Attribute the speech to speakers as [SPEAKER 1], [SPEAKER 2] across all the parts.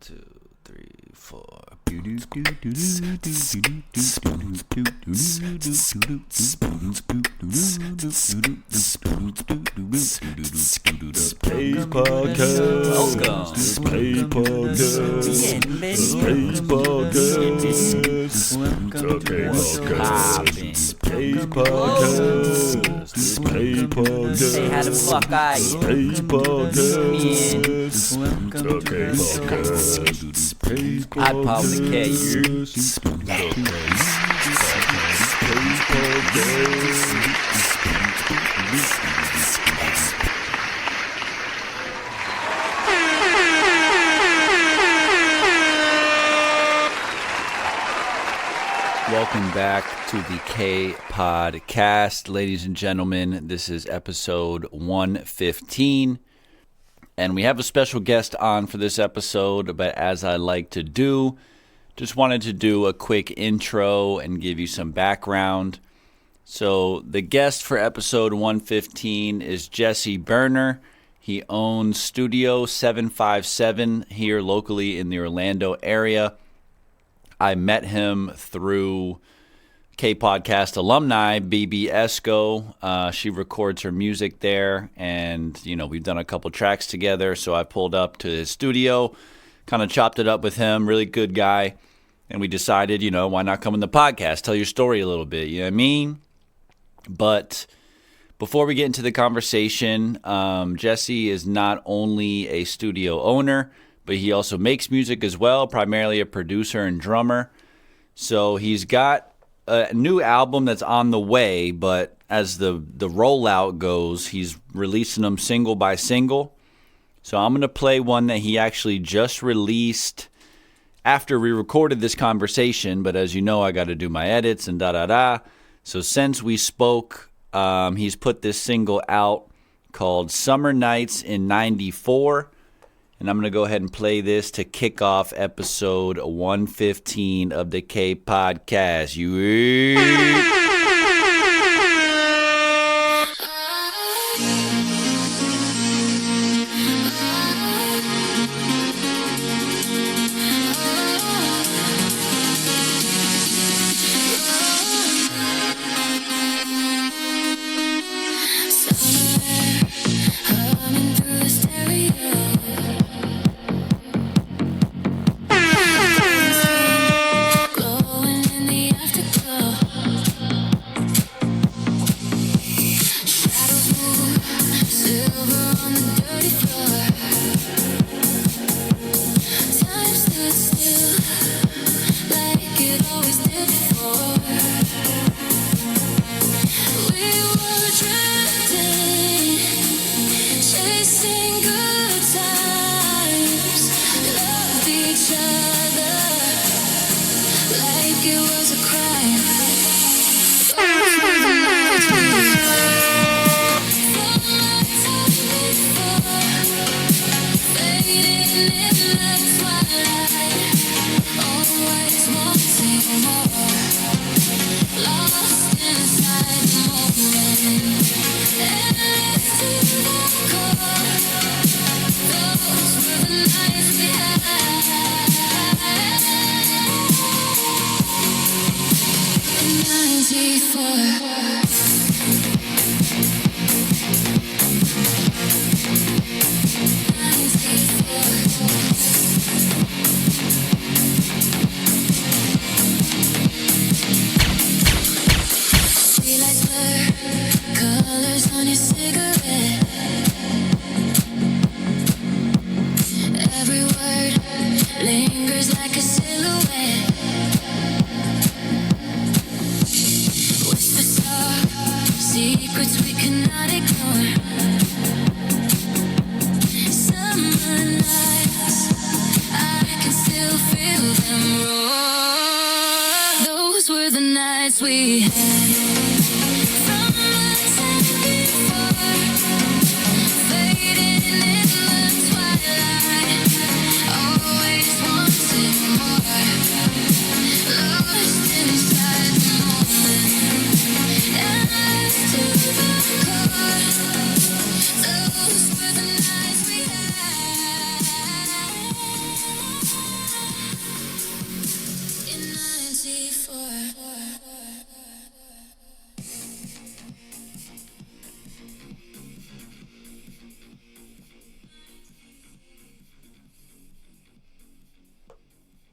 [SPEAKER 1] 2, 3, 4.
[SPEAKER 2] Hey, how the fuck are you? I probably care you. Welcome back to the kPodcast, ladies and gentlemen. This is episode 115. And we have a special guest on for this episode, but as I like to do, just wanted to do a quick intro and give you some background. So the guest for episode 115 is Jessie Burner. He owns Studio 757 here locally in the Orlando area. I met him through kPodcast alumni, BB Esco. She records her music there, and, we've done a couple tracks together, so I pulled up to his studio, kind of chopped it up with him, really good guy, and we decided, why not come on the podcast, tell your story a little bit, you know what I mean? But before we get into the conversation, Jessie is not only a studio owner, but he also makes music as well, primarily a producer and drummer. So he's got a new album that's on the way, but as the rollout goes, he's releasing them single by single. So I'm going to play one that he actually just released after we recorded this conversation, but as you know, I got to do my edits and da-da-da. So since we spoke, he's put this single out called Summer Nights in 94. And I'm going to go ahead and play this to kick off episode 115 of the kPodcast.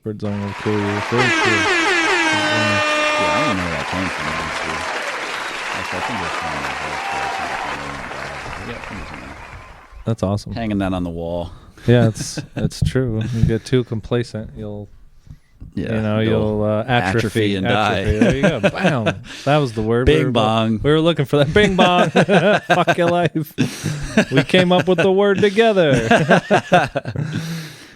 [SPEAKER 3] Birds on the cool. Very cool.
[SPEAKER 2] Yeah, I don't know where that came from. Actually, I think it's
[SPEAKER 3] That's awesome.
[SPEAKER 2] hanging that on the wall.
[SPEAKER 3] Yeah, it's true. You get too complacent, you'll atrophy
[SPEAKER 2] and die.
[SPEAKER 3] There you go. Bam. That was the word.
[SPEAKER 2] Bing bong.
[SPEAKER 3] We were looking for that. Bing bong. Fuck your life. We came up with the word together.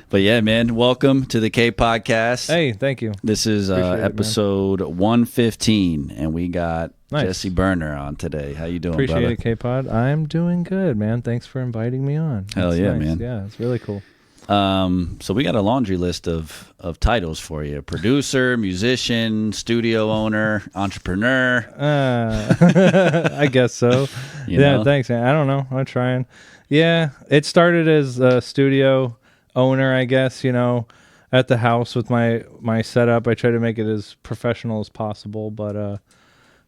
[SPEAKER 2] But yeah, man, welcome to the kPodcast.
[SPEAKER 3] Hey, thank you.
[SPEAKER 2] This is episode 115, and we got Jessie Burner on today. How you doing,
[SPEAKER 3] Appreciate
[SPEAKER 2] brother?
[SPEAKER 3] it, kPod. I'm doing good, man. Thanks for inviting me on.
[SPEAKER 2] Hell yeah,
[SPEAKER 3] nice.
[SPEAKER 2] man.
[SPEAKER 3] Yeah, it's really cool.
[SPEAKER 2] So we got a laundry list of titles for you: producer, musician, studio owner, entrepreneur.
[SPEAKER 3] I guess so.
[SPEAKER 2] You know?
[SPEAKER 3] Thanks, man. I don't know. I'm trying. Yeah, it started as a studio owner, I guess, at the house with my setup. I try to make it as professional as possible, but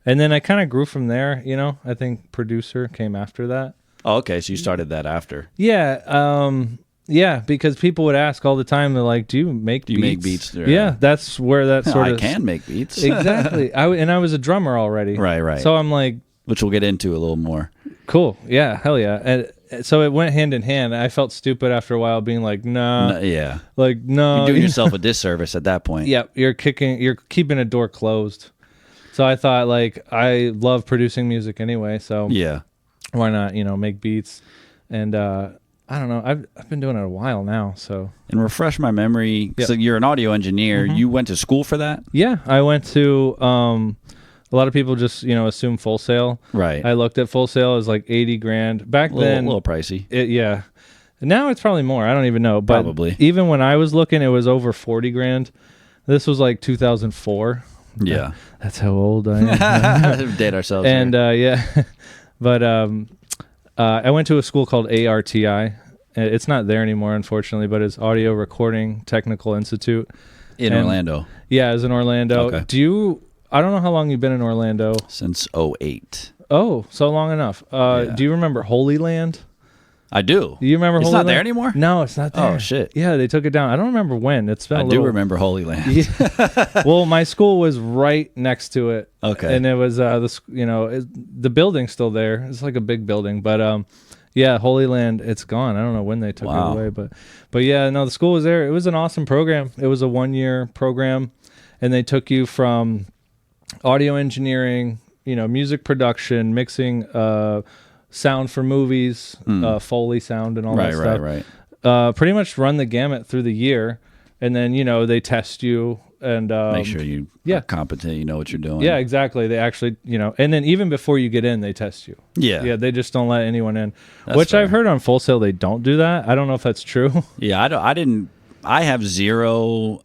[SPEAKER 3] and then I kind of grew from there. I think producer came after that.
[SPEAKER 2] Oh, okay, so you started that after.
[SPEAKER 3] Yeah, because people would ask all the time, they're like, do you make beats? Yeah, that's where that sort of...
[SPEAKER 2] I can make beats.
[SPEAKER 3] Exactly. I was a drummer already.
[SPEAKER 2] Right.
[SPEAKER 3] So I'm like...
[SPEAKER 2] Which we'll get into a little more.
[SPEAKER 3] Cool. Yeah, hell yeah. And so it went hand in hand. I felt stupid after a while being like, nah.
[SPEAKER 2] Yeah.
[SPEAKER 3] Like, no.
[SPEAKER 2] You're doing yourself a disservice at that point.
[SPEAKER 3] Yep. You're keeping a door closed. So I thought, like, I love producing music anyway, so...
[SPEAKER 2] Yeah.
[SPEAKER 3] Why not, make beats? And... I don't know. I've been doing it a while now, so.
[SPEAKER 2] And refresh my memory. So you're an audio engineer. Mm-hmm. You went to school for that?
[SPEAKER 3] Yeah, I went to. A lot of people just assume Full Sail.
[SPEAKER 2] Right.
[SPEAKER 3] I looked at Full Sail as like $80,000 back then.
[SPEAKER 2] A little pricey.
[SPEAKER 3] Yeah. Now it's probably more. I don't even know. But
[SPEAKER 2] probably.
[SPEAKER 3] Even when I was looking, it was over $40,000. This was like 2004.
[SPEAKER 2] Yeah.
[SPEAKER 3] That's how old I am.
[SPEAKER 2] Date ourselves.
[SPEAKER 3] And yeah, but I went to a school called ARTI. It's not there anymore, unfortunately, but it's Audio Recording Technical Institute.
[SPEAKER 2] In Orlando.
[SPEAKER 3] Yeah, it's in Orlando.
[SPEAKER 2] Okay.
[SPEAKER 3] I don't know how long you've been in Orlando.
[SPEAKER 2] Since 2008.
[SPEAKER 3] Oh, so long enough. Do you remember Holy Land?
[SPEAKER 2] I do.
[SPEAKER 3] You remember Holy Land?
[SPEAKER 2] It's not there anymore?
[SPEAKER 3] No, it's not there.
[SPEAKER 2] Oh, shit.
[SPEAKER 3] Yeah, they took it down. I don't remember when. It's been
[SPEAKER 2] I do remember Holy Land.
[SPEAKER 3] Yeah. Well, my school was right next to it.
[SPEAKER 2] Okay.
[SPEAKER 3] And it was, the building's still there. It's like a big building. But, yeah, Holy Land, it's gone. I don't know when they took it away. But yeah, no, the school was there. It was an awesome program. It was a 1-year program. And they took you from audio engineering, music production, mixing, sound for movies, Foley sound and all that stuff.
[SPEAKER 2] Right.
[SPEAKER 3] Pretty much run the gamut through the year, and then they test you and
[SPEAKER 2] make sure you are competent. You know what you're doing.
[SPEAKER 3] Yeah, exactly. They actually, and then even before you get in, they test you.
[SPEAKER 2] Yeah.
[SPEAKER 3] They just don't let anyone in.
[SPEAKER 2] That's
[SPEAKER 3] which
[SPEAKER 2] fair.
[SPEAKER 3] I've heard on Full Sail they don't do that. I don't know if that's true.
[SPEAKER 2] Yeah, I have zero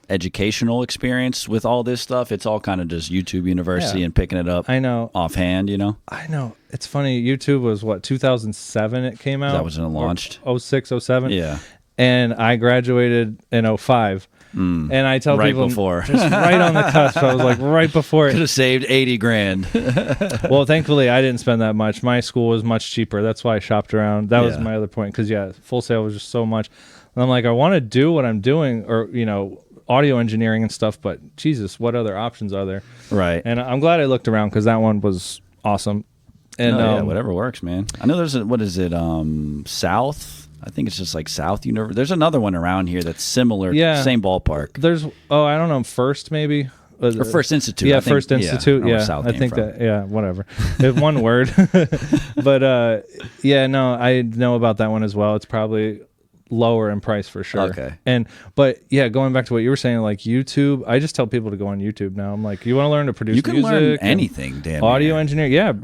[SPEAKER 2] educational experience with all this stuff. It's all kind of just YouTube University and picking it up.
[SPEAKER 3] I know.
[SPEAKER 2] Offhand,
[SPEAKER 3] I know. It's funny. YouTube was 2007 it came out?
[SPEAKER 2] That was when it launched.
[SPEAKER 3] 06, 07?
[SPEAKER 2] Yeah.
[SPEAKER 3] And I graduated in 05. And I tell
[SPEAKER 2] right
[SPEAKER 3] people
[SPEAKER 2] before.
[SPEAKER 3] Just right on the cusp. I was like right before it.
[SPEAKER 2] Could have saved $80,000.
[SPEAKER 3] Well, thankfully I didn't spend that much. My school was much cheaper. That's why I shopped around. That was my other point. Because Full Sail was just so much. And I'm like, I want to do what I'm doing, or audio engineering and stuff, but Jesus, what other options are there?
[SPEAKER 2] Right.
[SPEAKER 3] And I'm glad I looked around because that one was awesome. And
[SPEAKER 2] whatever works, man. I know there's South? I think it's just like South University. There's another one around here that's similar, same ballpark.
[SPEAKER 3] There's I don't know, First maybe?
[SPEAKER 2] Or First Institute.
[SPEAKER 3] Yeah, First Institute. I think that, whatever. It's one word. But I know about that one as well. It's probably lower in price for sure.
[SPEAKER 2] Okay.
[SPEAKER 3] But going back to what you were saying, like YouTube, I just tell people to go on YouTube now. I'm like, you want to learn to produce music?
[SPEAKER 2] You can learn anything, damn.
[SPEAKER 3] Audio engineer,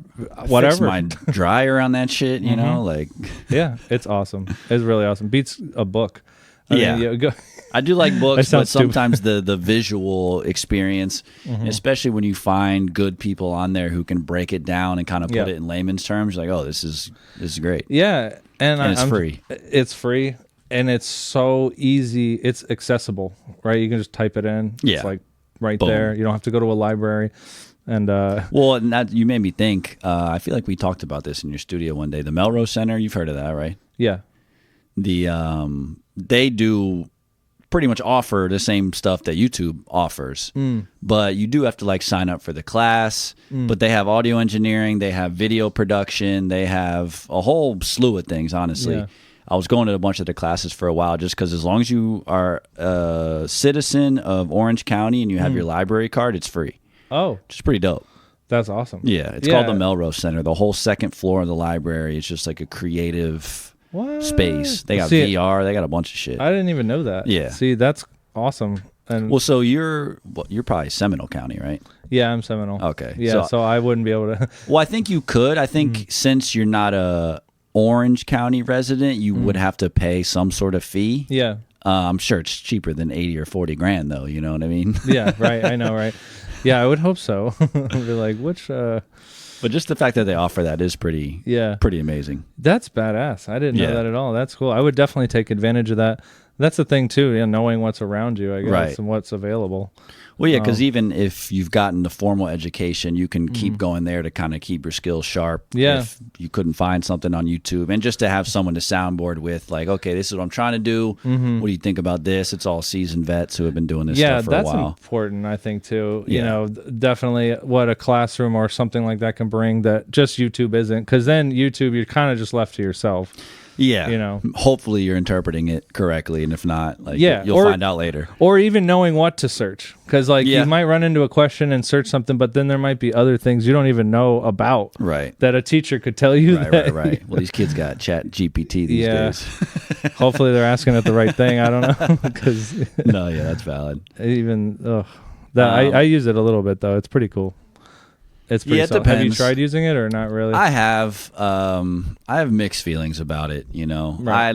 [SPEAKER 3] whatever.
[SPEAKER 2] Fix my dryer on that shit, like.
[SPEAKER 3] Yeah, it's awesome. It's really awesome. Beats a book. I mean,
[SPEAKER 2] I do like books, but sometimes
[SPEAKER 3] stupid.
[SPEAKER 2] the visual experience, especially when you find good people on there who can break it down and kind of put it in layman's terms, you're like, oh, this is great.
[SPEAKER 3] Yeah, and
[SPEAKER 2] it's free.
[SPEAKER 3] It's free. And it's so easy. It's accessible, right? You can just type it in.
[SPEAKER 2] Yeah.
[SPEAKER 3] It's like right
[SPEAKER 2] Boom.
[SPEAKER 3] there. You don't have to go to a library. And
[SPEAKER 2] and that you made me think. I feel like we talked about this in your studio one day. The Melrose Center. You've heard of that, right?
[SPEAKER 3] Yeah.
[SPEAKER 2] They do pretty much offer the same stuff that YouTube offers. But you do have to like sign up for the class. But they have audio engineering, they have video production, they have a whole slew of things, honestly.
[SPEAKER 3] Yeah.
[SPEAKER 2] I was going to a bunch of the classes for a while just because as long as you are a citizen of Orange County and you have your library card, it's free.
[SPEAKER 3] Oh,
[SPEAKER 2] Which is pretty dope.
[SPEAKER 3] that's awesome.
[SPEAKER 2] Yeah, it's called the Melrose Center. The whole second floor of the library is just like a creative space. They got VR. They got a bunch of shit.
[SPEAKER 3] I didn't even know that.
[SPEAKER 2] Yeah.
[SPEAKER 3] See, that's awesome. And
[SPEAKER 2] Well, so you're probably Seminole County, right?
[SPEAKER 3] yeah, I'm Seminole.
[SPEAKER 2] Okay.
[SPEAKER 3] Yeah, so I wouldn't be able to.
[SPEAKER 2] Well, I think you could. I think since you're not a Orange County resident, you would have to pay some sort of fee.
[SPEAKER 3] Yeah.
[SPEAKER 2] I'm sure it's cheaper than 80 or 40 grand, though. You know what I mean?
[SPEAKER 3] Yeah. Right. I know. Right. Yeah, I would hope so. I'd be like, which?
[SPEAKER 2] But just the fact that they offer that is pretty amazing.
[SPEAKER 3] That's badass. I didn't know that at all. That's cool. I would definitely take advantage of that. That's the thing too, knowing what's around you, I guess, and what's available.
[SPEAKER 2] Well, yeah, because even if you've gotten the formal education, you can keep going there to kind of keep your skills sharp.
[SPEAKER 3] Yeah.
[SPEAKER 2] If you couldn't find something on YouTube, and just to have someone to soundboard with, like, okay, this is what I'm trying to do. What do you think about this? It's all seasoned vets who have been doing this stuff for a while. Yeah, that's
[SPEAKER 3] important, I think, too. You know, definitely what a classroom or something like that can bring that just YouTube isn't. Because then YouTube, you're kind of just left to yourself.
[SPEAKER 2] Yeah.
[SPEAKER 3] You know,
[SPEAKER 2] hopefully you're interpreting it correctly, and if not, like, you'll find out later.
[SPEAKER 3] Or even knowing what to search, because like you might run into a question and search something, but then there might be other things you don't even know about.
[SPEAKER 2] Right.
[SPEAKER 3] That a teacher could tell you.
[SPEAKER 2] Right. Well, these kids got Chat GPT these days.
[SPEAKER 3] Hopefully they're asking it the right thing. I don't know.
[SPEAKER 2] No, that's valid.
[SPEAKER 3] Even I use it a little bit though. It's pretty cool. It's pretty
[SPEAKER 2] it depends.
[SPEAKER 3] Have you tried using it or not really?
[SPEAKER 2] I have. I have mixed feelings about it. You know, I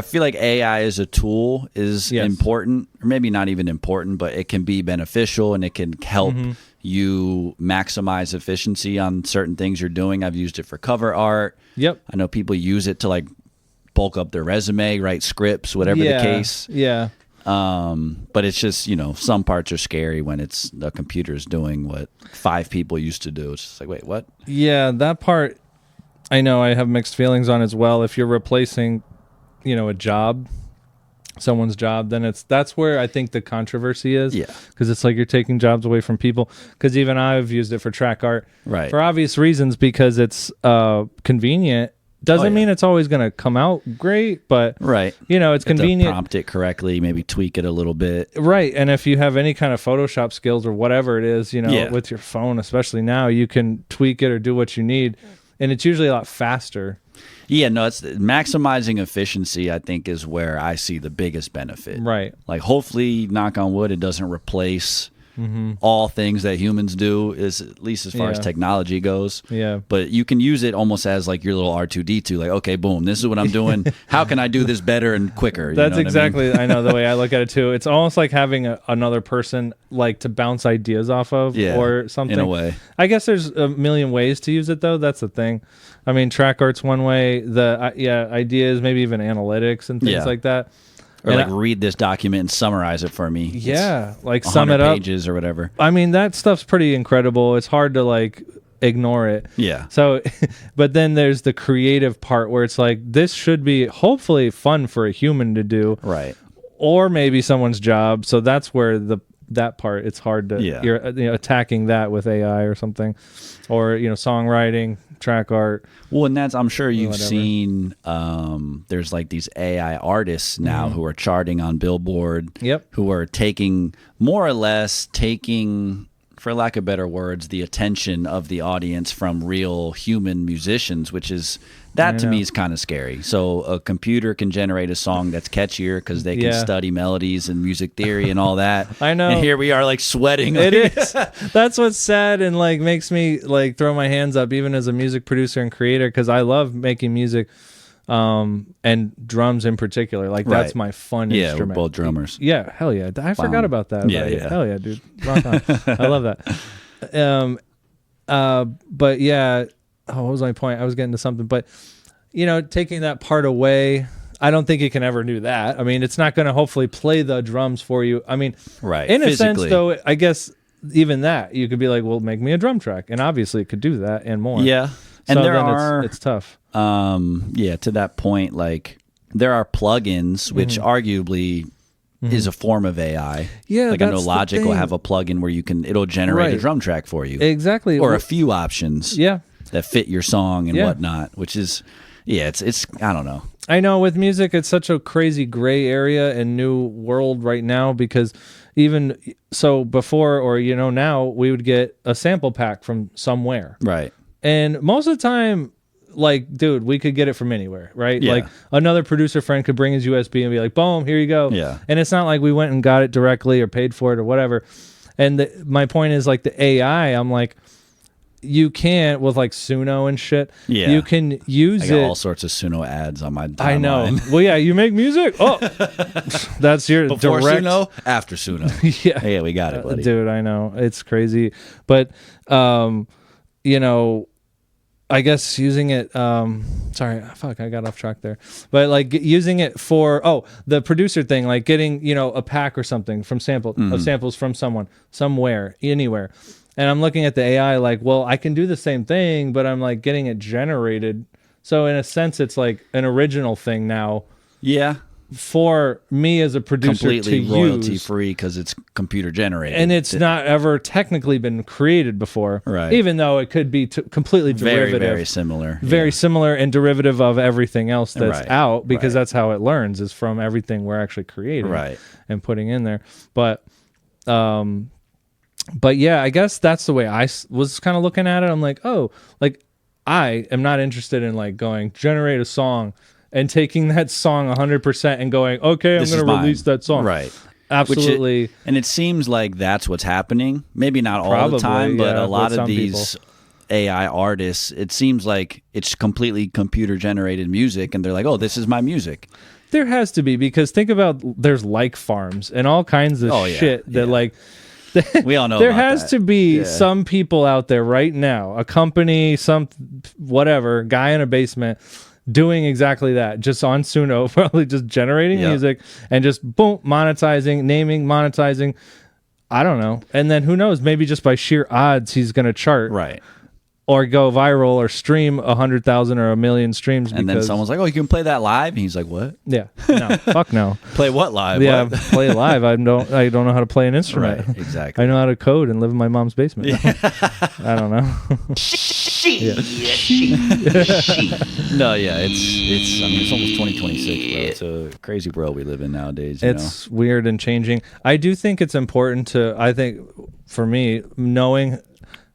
[SPEAKER 2] feel like AI as a tool is important, or maybe not even important, but it can be beneficial and it can help you maximize efficiency on certain things you're doing. I've used it for cover art. Yep. I know people use it to like bulk up their resume, write scripts, whatever the case.
[SPEAKER 3] Yeah.
[SPEAKER 2] But it's just, some parts are scary when it's the computer's doing what 5 people used to do. It's just like, wait, what?
[SPEAKER 3] Yeah, that part I know I have mixed feelings on as well. If you're replacing, a job, someone's job, then that's where I think the controversy is. Yeah. Because it's like you're taking jobs away from people. Because even I've used it for track art. Right. For obvious reasons, because it's convenient. Doesn't mean it's always going to come out great, but it's convenient.
[SPEAKER 2] Prompt it correctly, maybe tweak it a little bit.
[SPEAKER 3] Right. And if you have any kind of Photoshop skills or whatever it is, with your phone, especially now, you can tweak it or do what you need. And it's usually a lot faster.
[SPEAKER 2] Yeah, no, it's maximizing efficiency, I think, is where I see the biggest benefit. Right. Like, hopefully, knock on wood, it doesn't replace all things that humans do, is at least as far as technology goes. Yeah. But you can use it almost as like your little R2D2, like, okay, boom, this is what I'm doing. How can I do this better and quicker?
[SPEAKER 3] That's exactly, I know the way I look at it too. It's almost like having another person like to bounce ideas off of or something. In
[SPEAKER 2] a way.
[SPEAKER 3] I guess there's a million ways to use it though. That's the thing. I mean, track art's one way. Ideas, maybe even analytics and things like that.
[SPEAKER 2] Or read this document and summarize it for me.
[SPEAKER 3] Yeah, like sum it up.
[SPEAKER 2] Pages or whatever.
[SPEAKER 3] I mean, that stuff's pretty incredible. It's hard to ignore it. Yeah. So, but then there's the creative part where it's like, this should be hopefully fun for a human to do. Right. Or maybe someone's job. So that's where that part, it's hard to, you're attacking that with AI or something. Or, songwriting, track art.
[SPEAKER 2] Well, and I'm sure you've seen, there's like these AI artists now who are charting on Billboard. Yep. Who are more or less taking, for lack of better words, the attention of the audience from real human musicians, which is, that to me is kind of scary. So a computer can generate a song that's catchier because they can study melodies and music theory and all that. I know. And here we are sweating.
[SPEAKER 3] It is. That's what's sad and makes me throw my hands up even as a music producer and creator, because I love making music and drums in particular. That's my fun instrument.
[SPEAKER 2] Yeah, we're both drummers.
[SPEAKER 3] Yeah, hell yeah. I forgot about that. Yeah. Hell yeah, dude. Rock on. I love that. But yeah, what was my point? I was getting to something, but taking that part away, I don't think it can ever do that. I mean, it's not going to hopefully play the drums for you. I mean, in a sense though, I guess even that you could be like, well, make me a drum track. And obviously it could do that and more. Yeah.
[SPEAKER 2] And
[SPEAKER 3] so it's tough.
[SPEAKER 2] To that point, there are plugins which arguably is a form of AI.
[SPEAKER 3] Yeah,
[SPEAKER 2] like I know
[SPEAKER 3] that's the
[SPEAKER 2] Logic will
[SPEAKER 3] thing.
[SPEAKER 2] have a plugin where it'll generate a
[SPEAKER 3] Right.
[SPEAKER 2] drum track for you.
[SPEAKER 3] Exactly.
[SPEAKER 2] Or a few options
[SPEAKER 3] Yeah.
[SPEAKER 2] that fit your song and
[SPEAKER 3] Yeah.
[SPEAKER 2] whatnot, which is, it's I don't know.
[SPEAKER 3] I know with music, it's such a crazy gray area and new world right now because even so before or, now we would get a sample pack from somewhere.
[SPEAKER 2] Right.
[SPEAKER 3] And most of the time, like, dude, we could get it from anywhere, right?
[SPEAKER 2] Yeah.
[SPEAKER 3] Like another producer friend could bring his USB and be like, boom, here you go.
[SPEAKER 2] Yeah.
[SPEAKER 3] And it's not like we went and got it directly or paid for it or whatever. And my point is like the AI, I'm like, you can't with like Suno and shit.
[SPEAKER 2] Yeah.
[SPEAKER 3] You can use
[SPEAKER 2] I got
[SPEAKER 3] it.
[SPEAKER 2] all sorts of Suno ads on my timeline.
[SPEAKER 3] I know. Well, yeah, you make music. Oh, that's your
[SPEAKER 2] Before
[SPEAKER 3] direct.
[SPEAKER 2] Suno, after Suno.
[SPEAKER 3] Yeah.
[SPEAKER 2] Yeah, we got it, buddy.
[SPEAKER 3] Dude, I know. It's crazy. But, I guess using it, sorry, fuck, I got off track there. But like using it for, the producer thing, like getting, a pack or something from of samples from someone, somewhere, anywhere. And I'm looking at the AI like, well, I can do the same thing, but I'm like getting it generated. So in a sense, it's like an original thing now.
[SPEAKER 2] Yeah.
[SPEAKER 3] For me as a producer
[SPEAKER 2] Completely
[SPEAKER 3] to
[SPEAKER 2] royalty
[SPEAKER 3] use.
[SPEAKER 2] free because it's computer generated.
[SPEAKER 3] And it's not ever technically been created before.
[SPEAKER 2] Right.
[SPEAKER 3] Even though it could be completely derivative.
[SPEAKER 2] Very similar.
[SPEAKER 3] Very similar and derivative of everything else that's
[SPEAKER 2] Right,
[SPEAKER 3] out because
[SPEAKER 2] right.
[SPEAKER 3] that's how it learns is from everything we're actually creating
[SPEAKER 2] Right.
[SPEAKER 3] and putting in there. But yeah, I guess that's the way I was kind of looking at it. I'm like, I am not interested in like going generate a song and taking that song 100% and going, okay, I'm going to release that song.
[SPEAKER 2] Right.
[SPEAKER 3] Absolutely.
[SPEAKER 2] And it seems like that's what's happening. Maybe not all
[SPEAKER 3] Probably,
[SPEAKER 2] the time, but
[SPEAKER 3] yeah,
[SPEAKER 2] a lot
[SPEAKER 3] with
[SPEAKER 2] of
[SPEAKER 3] some
[SPEAKER 2] these AI artists, it seems like it's completely computer generated music. And they're like, oh, this is my music.
[SPEAKER 3] There has to be, because think about there's like farms and all kinds of shit that like
[SPEAKER 2] we all know
[SPEAKER 3] there
[SPEAKER 2] about
[SPEAKER 3] has
[SPEAKER 2] that.
[SPEAKER 3] to be some people out there right now, a company, some whatever guy in a basement doing exactly that, just on Suno, probably just generating music and just boom, monetizing, naming, monetizing. I don't know. And then who knows, maybe just by sheer odds he's going to chart.
[SPEAKER 2] Right.
[SPEAKER 3] Or go viral or stream 100,000 or 1,000,000 streams.
[SPEAKER 2] And then someone's like, oh, you can play that live? And he's like, what?
[SPEAKER 3] Yeah. No. Fuck no.
[SPEAKER 2] Play what live?
[SPEAKER 3] Yeah,
[SPEAKER 2] What?
[SPEAKER 3] play live. I don't know how to play an instrument.
[SPEAKER 2] Right, exactly.
[SPEAKER 3] I know how to code and live in my mom's basement. I don't know.
[SPEAKER 2] No, yeah, it's almost 2026, bro. It's a crazy world we live in nowadays.
[SPEAKER 3] It's weird and changing. I do think it's important I think for me, knowing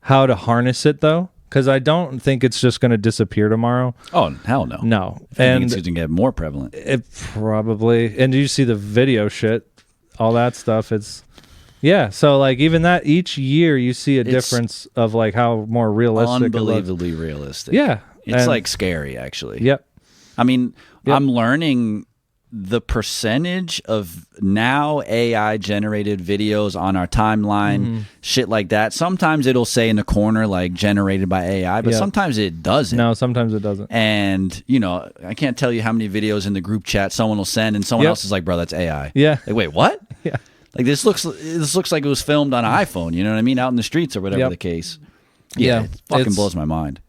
[SPEAKER 3] how to harness it though, because I don't think it's just going to disappear tomorrow.
[SPEAKER 2] Oh, hell no.
[SPEAKER 3] No.
[SPEAKER 2] And it's going to get more prevalent.
[SPEAKER 3] It probably, and you see the video shit, all that stuff. So like even that each year you see a difference of like how more realistic
[SPEAKER 2] Unbelievably realistic.
[SPEAKER 3] Yeah.
[SPEAKER 2] It's like scary, actually.
[SPEAKER 3] Yep.
[SPEAKER 2] I mean, I'm learning the percentage of now AI generated videos on our timeline, shit like that. Sometimes it'll say in the corner like generated by AI, but sometimes it doesn't.
[SPEAKER 3] No, sometimes it doesn't.
[SPEAKER 2] And, I can't tell you how many videos in the group chat someone will send and someone else is like, bro, that's AI.
[SPEAKER 3] Yeah.
[SPEAKER 2] Like, wait, what?
[SPEAKER 3] Yeah.
[SPEAKER 2] Like this looks like it was filmed on an iPhone, you know what I mean? Out in the streets or whatever the case. Yeah. It fucking blows my mind.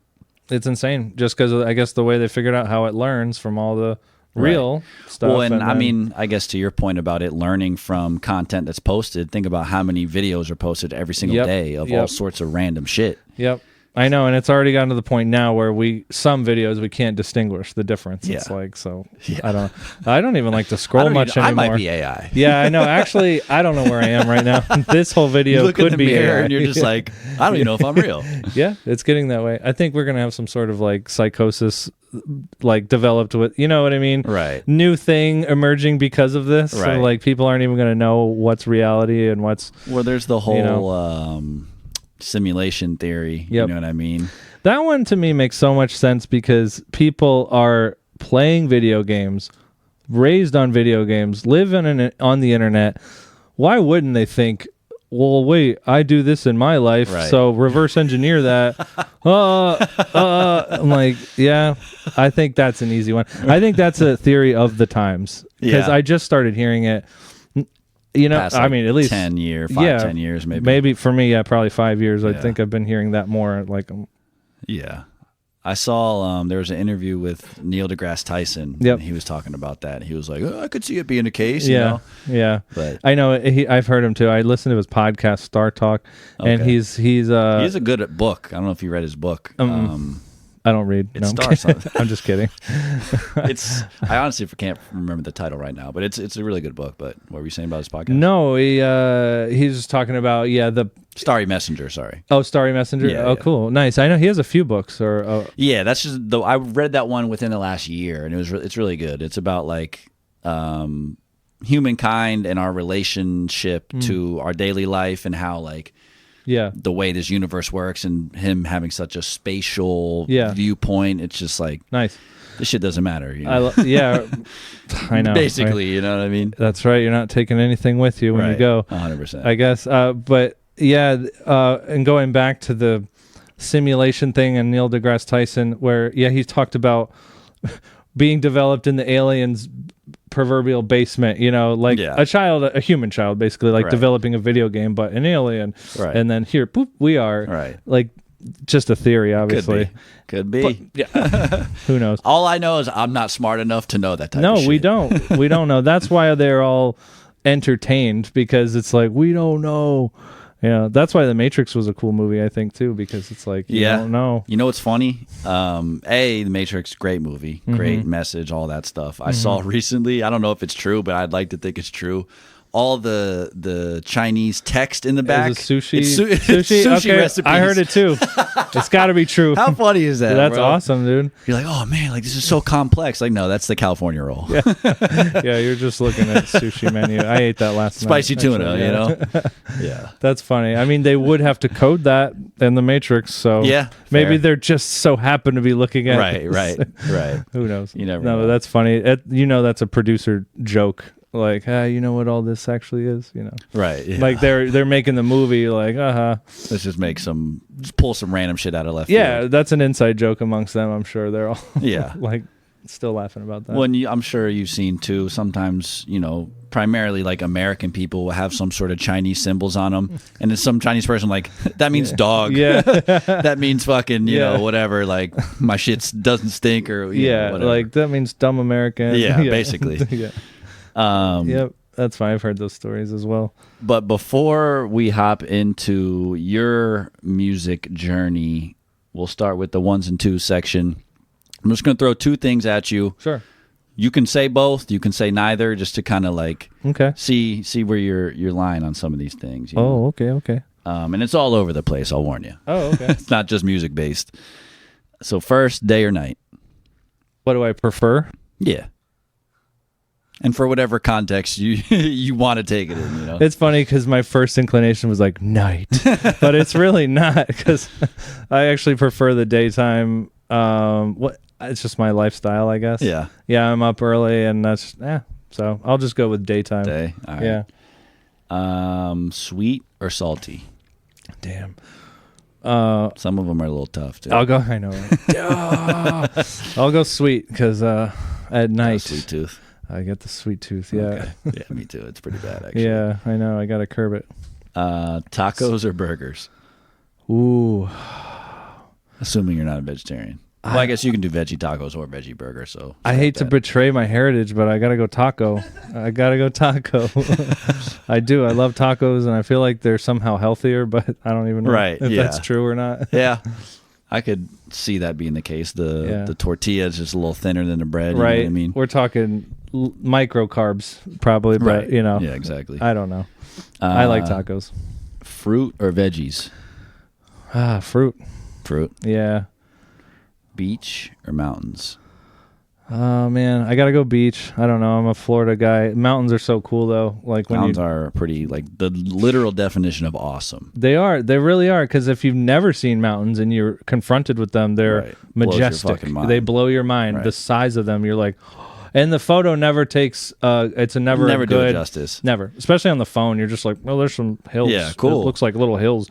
[SPEAKER 3] It's insane just because I guess the way they figured out how it learns from all the real stuff.
[SPEAKER 2] Well, and I mean, I guess to your point about it learning from content that's posted, think about how many videos are posted every single day of all sorts of random shit.
[SPEAKER 3] Yep. I know, and it's already gotten to the point now where some videos we can't distinguish the difference. It's like, so I don't even like to scroll much anymore.
[SPEAKER 2] I might be AI.
[SPEAKER 3] Yeah, I know. Actually, I don't know where I am right now. This whole video
[SPEAKER 2] you look
[SPEAKER 3] could
[SPEAKER 2] in the
[SPEAKER 3] be
[SPEAKER 2] mirror
[SPEAKER 3] AI.
[SPEAKER 2] and you're just like, I don't even know if I'm real.
[SPEAKER 3] Yeah, it's getting that way. I think we're gonna have some sort of like psychosis like developed with, you know what I mean?
[SPEAKER 2] Right.
[SPEAKER 3] New thing emerging because of this.
[SPEAKER 2] Right.
[SPEAKER 3] So like people aren't even gonna know what's reality and what's
[SPEAKER 2] there's the whole simulation theory. You know what I mean?
[SPEAKER 3] That one to me makes so much sense because people are playing video games, raised on video games, live on the internet. Why wouldn't they think, well, wait, I do this in my life, so reverse engineer that. I'm like, yeah, I think that's an easy one. I think that's a theory of the times because I just started hearing it.
[SPEAKER 2] Past,
[SPEAKER 3] I mean, at least
[SPEAKER 2] 10 years, maybe.
[SPEAKER 3] Maybe for me, probably 5 years. I think I've been hearing that more. Like,
[SPEAKER 2] yeah. I saw there was an interview with Neil deGrasse Tyson.
[SPEAKER 3] Yep.
[SPEAKER 2] And he was talking about that. He was like, oh, I could see it being the case.
[SPEAKER 3] Yeah,
[SPEAKER 2] you know?
[SPEAKER 3] yeah.
[SPEAKER 2] But
[SPEAKER 3] I know I've heard him too. I listened to his podcast, Star Talk, and
[SPEAKER 2] Okay.
[SPEAKER 3] he's
[SPEAKER 2] he's a good book. I don't know if you read his book.
[SPEAKER 3] I don't read.
[SPEAKER 2] It
[SPEAKER 3] No, I'm
[SPEAKER 2] stars
[SPEAKER 3] kidding.
[SPEAKER 2] on-
[SPEAKER 3] I'm just kidding.
[SPEAKER 2] I honestly can't remember the title right now, but it's a really good book. But what were you saying about his podcast?
[SPEAKER 3] No, he's just talking about the
[SPEAKER 2] Starry Messenger. Sorry.
[SPEAKER 3] Starry Messenger.
[SPEAKER 2] Yeah,
[SPEAKER 3] Oh,
[SPEAKER 2] yeah.
[SPEAKER 3] cool, nice. I know he has a few books.
[SPEAKER 2] Yeah, that's just I read that one within the last year, and it's really good. It's about like humankind and our relationship to our daily life and how like the way this universe works and him having such a spatial viewpoint. It's just like
[SPEAKER 3] nice.
[SPEAKER 2] This shit doesn't matter. You know?
[SPEAKER 3] I know.
[SPEAKER 2] Basically,
[SPEAKER 3] right?
[SPEAKER 2] you know what I mean?
[SPEAKER 3] That's right. You're not taking anything with you when you go.
[SPEAKER 2] 100%.
[SPEAKER 3] I guess. But and going back to the simulation thing and Neil deGrasse Tyson, where he talked about being developed in the aliens' proverbial basement, like a human child, basically, like developing a video game, but an alien.
[SPEAKER 2] Right.
[SPEAKER 3] And then here, poop, we are.
[SPEAKER 2] Right.
[SPEAKER 3] Like, just a theory, obviously.
[SPEAKER 2] Could be.
[SPEAKER 3] But, who knows?
[SPEAKER 2] All I know is I'm not smart enough to know that type of shit.
[SPEAKER 3] No, we don't. We don't know. That's why they're all entertained, because it's like, we don't know. Yeah, that's why The Matrix was a cool movie, I think, too, because it's like, you don't know.
[SPEAKER 2] You know what's funny? The Matrix, great movie, great message, all that stuff. I saw recently, I don't know if it's true, but I'd like to think it's true. All the Chinese text in the back.
[SPEAKER 3] Is it sushi?
[SPEAKER 2] It's
[SPEAKER 3] Sushi
[SPEAKER 2] okay,
[SPEAKER 3] recipes. I heard it too. It's got to be true.
[SPEAKER 2] How funny is that?
[SPEAKER 3] That's
[SPEAKER 2] bro?
[SPEAKER 3] awesome, dude.
[SPEAKER 2] You're like, oh man, like this is so complex. Like, no, that's the California roll.
[SPEAKER 3] Yeah, you're just looking at sushi menu. I ate that last night.
[SPEAKER 2] Spicy tuna,
[SPEAKER 3] actually,
[SPEAKER 2] you know? Yeah.
[SPEAKER 3] That's funny. I mean, they would have to code that in the Matrix, so maybe
[SPEAKER 2] fair.
[SPEAKER 3] they're just so happen to be looking at
[SPEAKER 2] Right.
[SPEAKER 3] Who knows?
[SPEAKER 2] You never
[SPEAKER 3] know.
[SPEAKER 2] know.
[SPEAKER 3] That's funny. That's a producer joke. Like, you know what all this actually is?
[SPEAKER 2] Right. Yeah.
[SPEAKER 3] Like they're making the movie like,
[SPEAKER 2] Let's just pull some random shit out of left
[SPEAKER 3] Yeah,
[SPEAKER 2] field.
[SPEAKER 3] that's an inside joke amongst them. I'm sure they're all
[SPEAKER 2] Yeah.
[SPEAKER 3] like still laughing about that.
[SPEAKER 2] Well, I'm sure you've seen too. Sometimes, primarily like American people will have some sort of Chinese symbols on them, and then some Chinese person like that means dog.
[SPEAKER 3] Yeah,
[SPEAKER 2] that means fucking you know whatever. Like my shit doesn't stink or whatever.
[SPEAKER 3] like that means dumb American.
[SPEAKER 2] Yeah, basically.
[SPEAKER 3] Yeah.
[SPEAKER 2] Yep,
[SPEAKER 3] that's fine. I've heard those stories as well.
[SPEAKER 2] But before we hop into your music journey, we'll start with the 1s and 2s section. I'm just going to throw two things at you.
[SPEAKER 3] Sure.
[SPEAKER 2] You can say both. You can say neither, just to kind of like see where you're lying on some of these things. You know?
[SPEAKER 3] Okay.
[SPEAKER 2] And it's all over the place. I'll warn you.
[SPEAKER 3] Oh, okay.
[SPEAKER 2] It's not just music based. So first, day or night?
[SPEAKER 3] What do I prefer?
[SPEAKER 2] Yeah. And for whatever context you want to take it in,
[SPEAKER 3] It's funny because my first inclination was like night, but it's really not, because I actually prefer the daytime. It's just my lifestyle, I guess.
[SPEAKER 2] Yeah.
[SPEAKER 3] Yeah, I'm up early, and that's so I'll just go with daytime.
[SPEAKER 2] Day. All right.
[SPEAKER 3] Yeah.
[SPEAKER 2] Sweet or salty?
[SPEAKER 3] Damn.
[SPEAKER 2] Some of them are a little tough too.
[SPEAKER 3] I'll go. I know. Right? I'll go sweet, because at night,
[SPEAKER 2] Sweet tooth.
[SPEAKER 3] I get the sweet tooth. Yeah.
[SPEAKER 2] Okay. Yeah, me too. It's pretty bad actually.
[SPEAKER 3] Yeah, I know. I gotta curb it.
[SPEAKER 2] Tacos or burgers?
[SPEAKER 3] Ooh.
[SPEAKER 2] Assuming you're not a vegetarian. Well, I guess you can do veggie tacos or veggie burgers. So
[SPEAKER 3] I hate to betray my heritage, but I gotta go taco. I do. I love tacos, and I feel like they're somehow healthier, but I don't even know if that's true or not.
[SPEAKER 2] Yeah. I could see that being the case. The tortilla is just a little thinner than the bread.
[SPEAKER 3] Right.
[SPEAKER 2] You know what I mean?
[SPEAKER 3] We're talking micro carbs, probably, but
[SPEAKER 2] Yeah, exactly.
[SPEAKER 3] I don't know. I like tacos.
[SPEAKER 2] Fruit or veggies?
[SPEAKER 3] Fruit.
[SPEAKER 2] Fruit.
[SPEAKER 3] Yeah.
[SPEAKER 2] Beach or mountains?
[SPEAKER 3] Oh man, I gotta go beach. I don't know. I'm a Florida guy. Mountains are so cool though. Like when
[SPEAKER 2] mountains are pretty, like the literal definition of awesome.
[SPEAKER 3] They are. They really are. Because if you've never seen mountains and you're confronted with them, they're majestic. They blow your mind.
[SPEAKER 2] Right.
[SPEAKER 3] The size of them, you're like, and the photo never takes. It's never
[SPEAKER 2] do
[SPEAKER 3] good
[SPEAKER 2] it justice.
[SPEAKER 3] Never, especially on the phone. You're just like, well, there's some hills.
[SPEAKER 2] Yeah, cool.
[SPEAKER 3] It looks like little hills.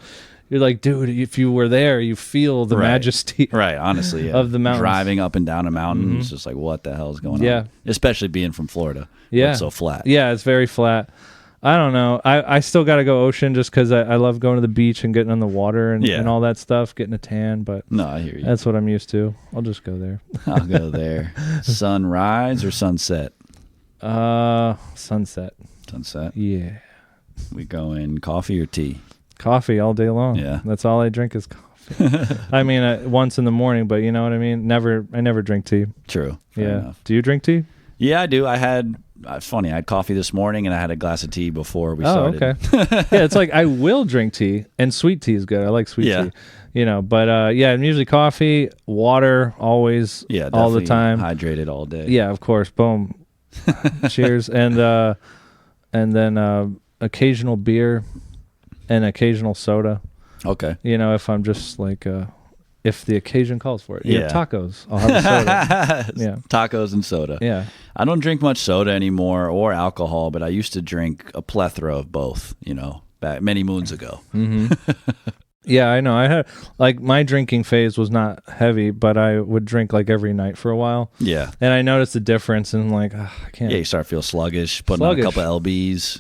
[SPEAKER 3] You're like, dude, if you were there, you feel the majesty.
[SPEAKER 2] Right, honestly,
[SPEAKER 3] of the mountains.
[SPEAKER 2] Driving up and down a mountain, it's just like, what the hell is going on?
[SPEAKER 3] Yeah.
[SPEAKER 2] Especially being from Florida.
[SPEAKER 3] Yeah.
[SPEAKER 2] It's so flat.
[SPEAKER 3] Yeah, it's very flat. I don't know. I still got to go ocean just because I love going to the beach and getting on the water and all that stuff, getting a tan. But
[SPEAKER 2] no, I hear you.
[SPEAKER 3] That's what I'm used to. I'll just go there.
[SPEAKER 2] I'll go there. Sunrise or sunset?
[SPEAKER 3] Sunset.
[SPEAKER 2] Sunset?
[SPEAKER 3] Yeah.
[SPEAKER 2] We going coffee or tea?
[SPEAKER 3] Coffee all day long.
[SPEAKER 2] Yeah.
[SPEAKER 3] That's all I drink is coffee. I mean, once in the morning, but you know what I mean? I never drink tea.
[SPEAKER 2] True.
[SPEAKER 3] Fair
[SPEAKER 2] enough.
[SPEAKER 3] Do you drink tea?
[SPEAKER 2] Yeah, I do. It's funny. I had coffee this morning and I had a glass of tea before we started.
[SPEAKER 3] Okay. Yeah, it's like I will drink tea, and sweet tea is good. I like sweet tea. You know, but I'm usually coffee, water, always, all the time.
[SPEAKER 2] Hydrated all day.
[SPEAKER 3] Yeah, of course. Boom. Cheers. And then occasional beer and occasional soda.
[SPEAKER 2] Okay.
[SPEAKER 3] You know, if I'm just like if the occasion calls for it.
[SPEAKER 2] Yeah.
[SPEAKER 3] Tacos. I'll have a soda. Yeah.
[SPEAKER 2] Tacos and soda.
[SPEAKER 3] Yeah.
[SPEAKER 2] I don't drink much soda anymore or alcohol, but I used to drink a plethora of both, you know, back many moons ago.
[SPEAKER 3] Mm-hmm. Yeah, I know. I had my drinking phase was not heavy, but I would drink like every night for a while.
[SPEAKER 2] Yeah.
[SPEAKER 3] And I noticed the difference and I can't.
[SPEAKER 2] Yeah, you start to feel sluggish, putting on a couple of LBs.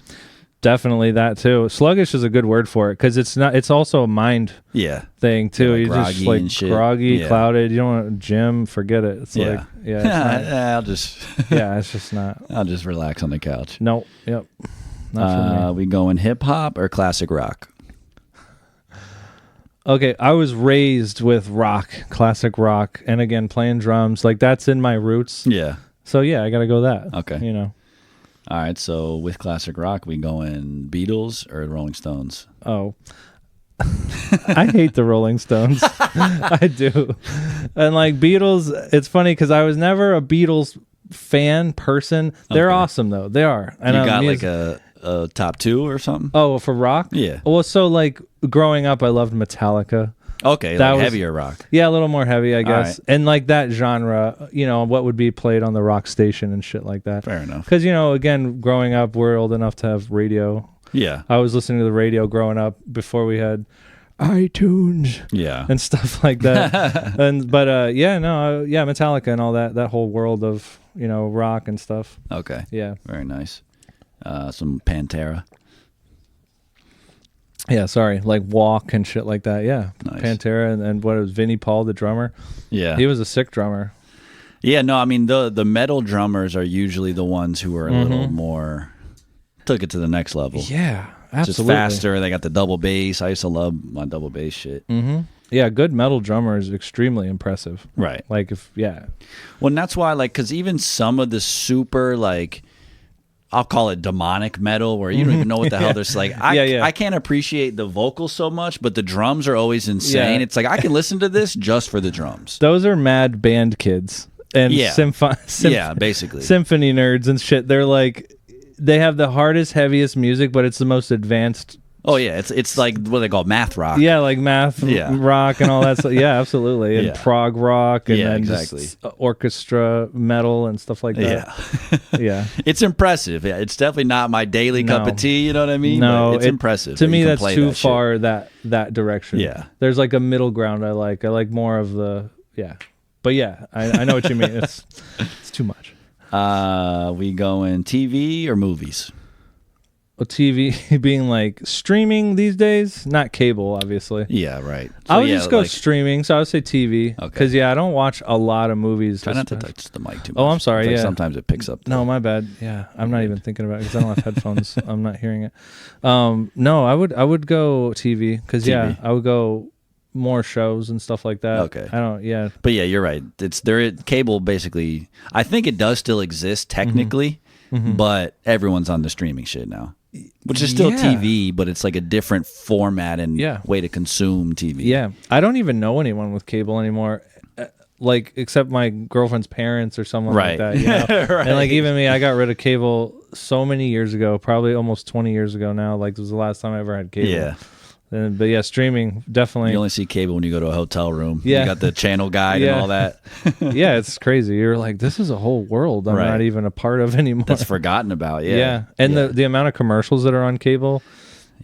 [SPEAKER 3] Definitely that too. Sluggish is a good word for it because it's also a mind thing too.
[SPEAKER 2] Like
[SPEAKER 3] you just like groggy, clouded. You don't want to gym, forget it. It's like it's it's just not.
[SPEAKER 2] I'll just relax on the couch.
[SPEAKER 3] No, yep. Not for me.
[SPEAKER 2] We going hip hop or classic rock?
[SPEAKER 3] Okay, I was raised with rock, classic rock, and again playing drums. Like that's in my roots.
[SPEAKER 2] Yeah.
[SPEAKER 3] So I gotta go that.
[SPEAKER 2] Okay.
[SPEAKER 3] You know.
[SPEAKER 2] All right, so with classic rock, we going Beatles or Rolling Stones?
[SPEAKER 3] Oh, I hate the Rolling Stones. I do. And like Beatles, it's funny because I was never a Beatles fan person. They're awesome though. They are. And
[SPEAKER 2] you got like a top two or something?
[SPEAKER 3] Oh, for rock?
[SPEAKER 2] Yeah.
[SPEAKER 3] Well, so like growing up, I loved Metallica.
[SPEAKER 2] Okay, that like heavier rock.
[SPEAKER 3] Yeah, a little more heavy, I guess. Right. And like that genre, you know, what would be played on the rock station and shit like that.
[SPEAKER 2] Fair enough.
[SPEAKER 3] Because, you know, again, growing up, we're old enough to have radio.
[SPEAKER 2] Yeah.
[SPEAKER 3] I was listening to the radio growing up before we had iTunes.
[SPEAKER 2] Yeah.
[SPEAKER 3] And stuff like that. Metallica and all that whole world of, you know, rock and stuff.
[SPEAKER 2] Okay.
[SPEAKER 3] Yeah.
[SPEAKER 2] Very nice. Some Pantera.
[SPEAKER 3] Yeah, sorry, like Walk and shit like that. Yeah,
[SPEAKER 2] nice.
[SPEAKER 3] Pantera and what was Vinnie Paul, the drummer?
[SPEAKER 2] Yeah,
[SPEAKER 3] he was a sick drummer.
[SPEAKER 2] Yeah, no, I mean the metal drummers are usually the ones who are a little more took it to the next level.
[SPEAKER 3] Yeah, absolutely.
[SPEAKER 2] Just faster. They got the double bass. I used to love my double bass shit.
[SPEAKER 3] Mm-hmm. Yeah, good metal drummer is extremely impressive.
[SPEAKER 2] Right.
[SPEAKER 3] Like well,
[SPEAKER 2] and that's why because even some of the super I'll call it demonic metal where you don't even know what the hell there's like. I can't appreciate the vocals so much, but the drums are always insane.
[SPEAKER 3] Yeah.
[SPEAKER 2] It's like I can listen to this just for the drums.
[SPEAKER 3] Those are mad band kids and
[SPEAKER 2] basically
[SPEAKER 3] symphony nerds and shit. They're like they have the hardest, heaviest music, but it's the most advanced.
[SPEAKER 2] Oh yeah, it's like what they call math rock.
[SPEAKER 3] Yeah, like math rock and all that stuff. Yeah, absolutely. And prog rock and then just orchestra metal and stuff like that. Yeah.
[SPEAKER 2] It's impressive. Yeah, it's definitely not my daily cup of tea, you know what I mean?
[SPEAKER 3] No,
[SPEAKER 2] but it's impressive.
[SPEAKER 3] To me that's too far that direction.
[SPEAKER 2] Yeah.
[SPEAKER 3] There's like a middle ground I like. I like more of the But yeah, I know what you mean. It's too much.
[SPEAKER 2] We going TV or movies?
[SPEAKER 3] Well, TV being like streaming these days, not cable, obviously.
[SPEAKER 2] Yeah, right. So,
[SPEAKER 3] I would just go streaming, so I would say TV. Because, I don't watch a lot of movies.
[SPEAKER 2] Try not to touch the mic too much.
[SPEAKER 3] Oh, I'm sorry,
[SPEAKER 2] Sometimes it picks up.
[SPEAKER 3] No, my bad. Yeah, I'm not even thinking about it because I don't have headphones. I'm not hearing it. No, I would go TV because, I would go more shows and stuff like that.
[SPEAKER 2] Okay.
[SPEAKER 3] But
[SPEAKER 2] yeah, you're right. Cable basically, I think it does still exist technically, but everyone's on the streaming shit now. Which is still TV, but it's like a different format and way to consume TV.
[SPEAKER 3] Yeah. I don't even know anyone with cable anymore, except my girlfriend's parents or someone like that. You know? Right. And even me, I got rid of cable so many years ago, probably almost 20 years ago now. Like, it was the last time I ever had cable.
[SPEAKER 2] Yeah.
[SPEAKER 3] But streaming, definitely.
[SPEAKER 2] You only see cable when you go to a hotel room. Yeah. You got the channel guide and all that.
[SPEAKER 3] Yeah, it's crazy. You're like, this is a whole world I'm not even a part of anymore.
[SPEAKER 2] That's forgotten about,
[SPEAKER 3] Yeah. And the amount of commercials that are on cable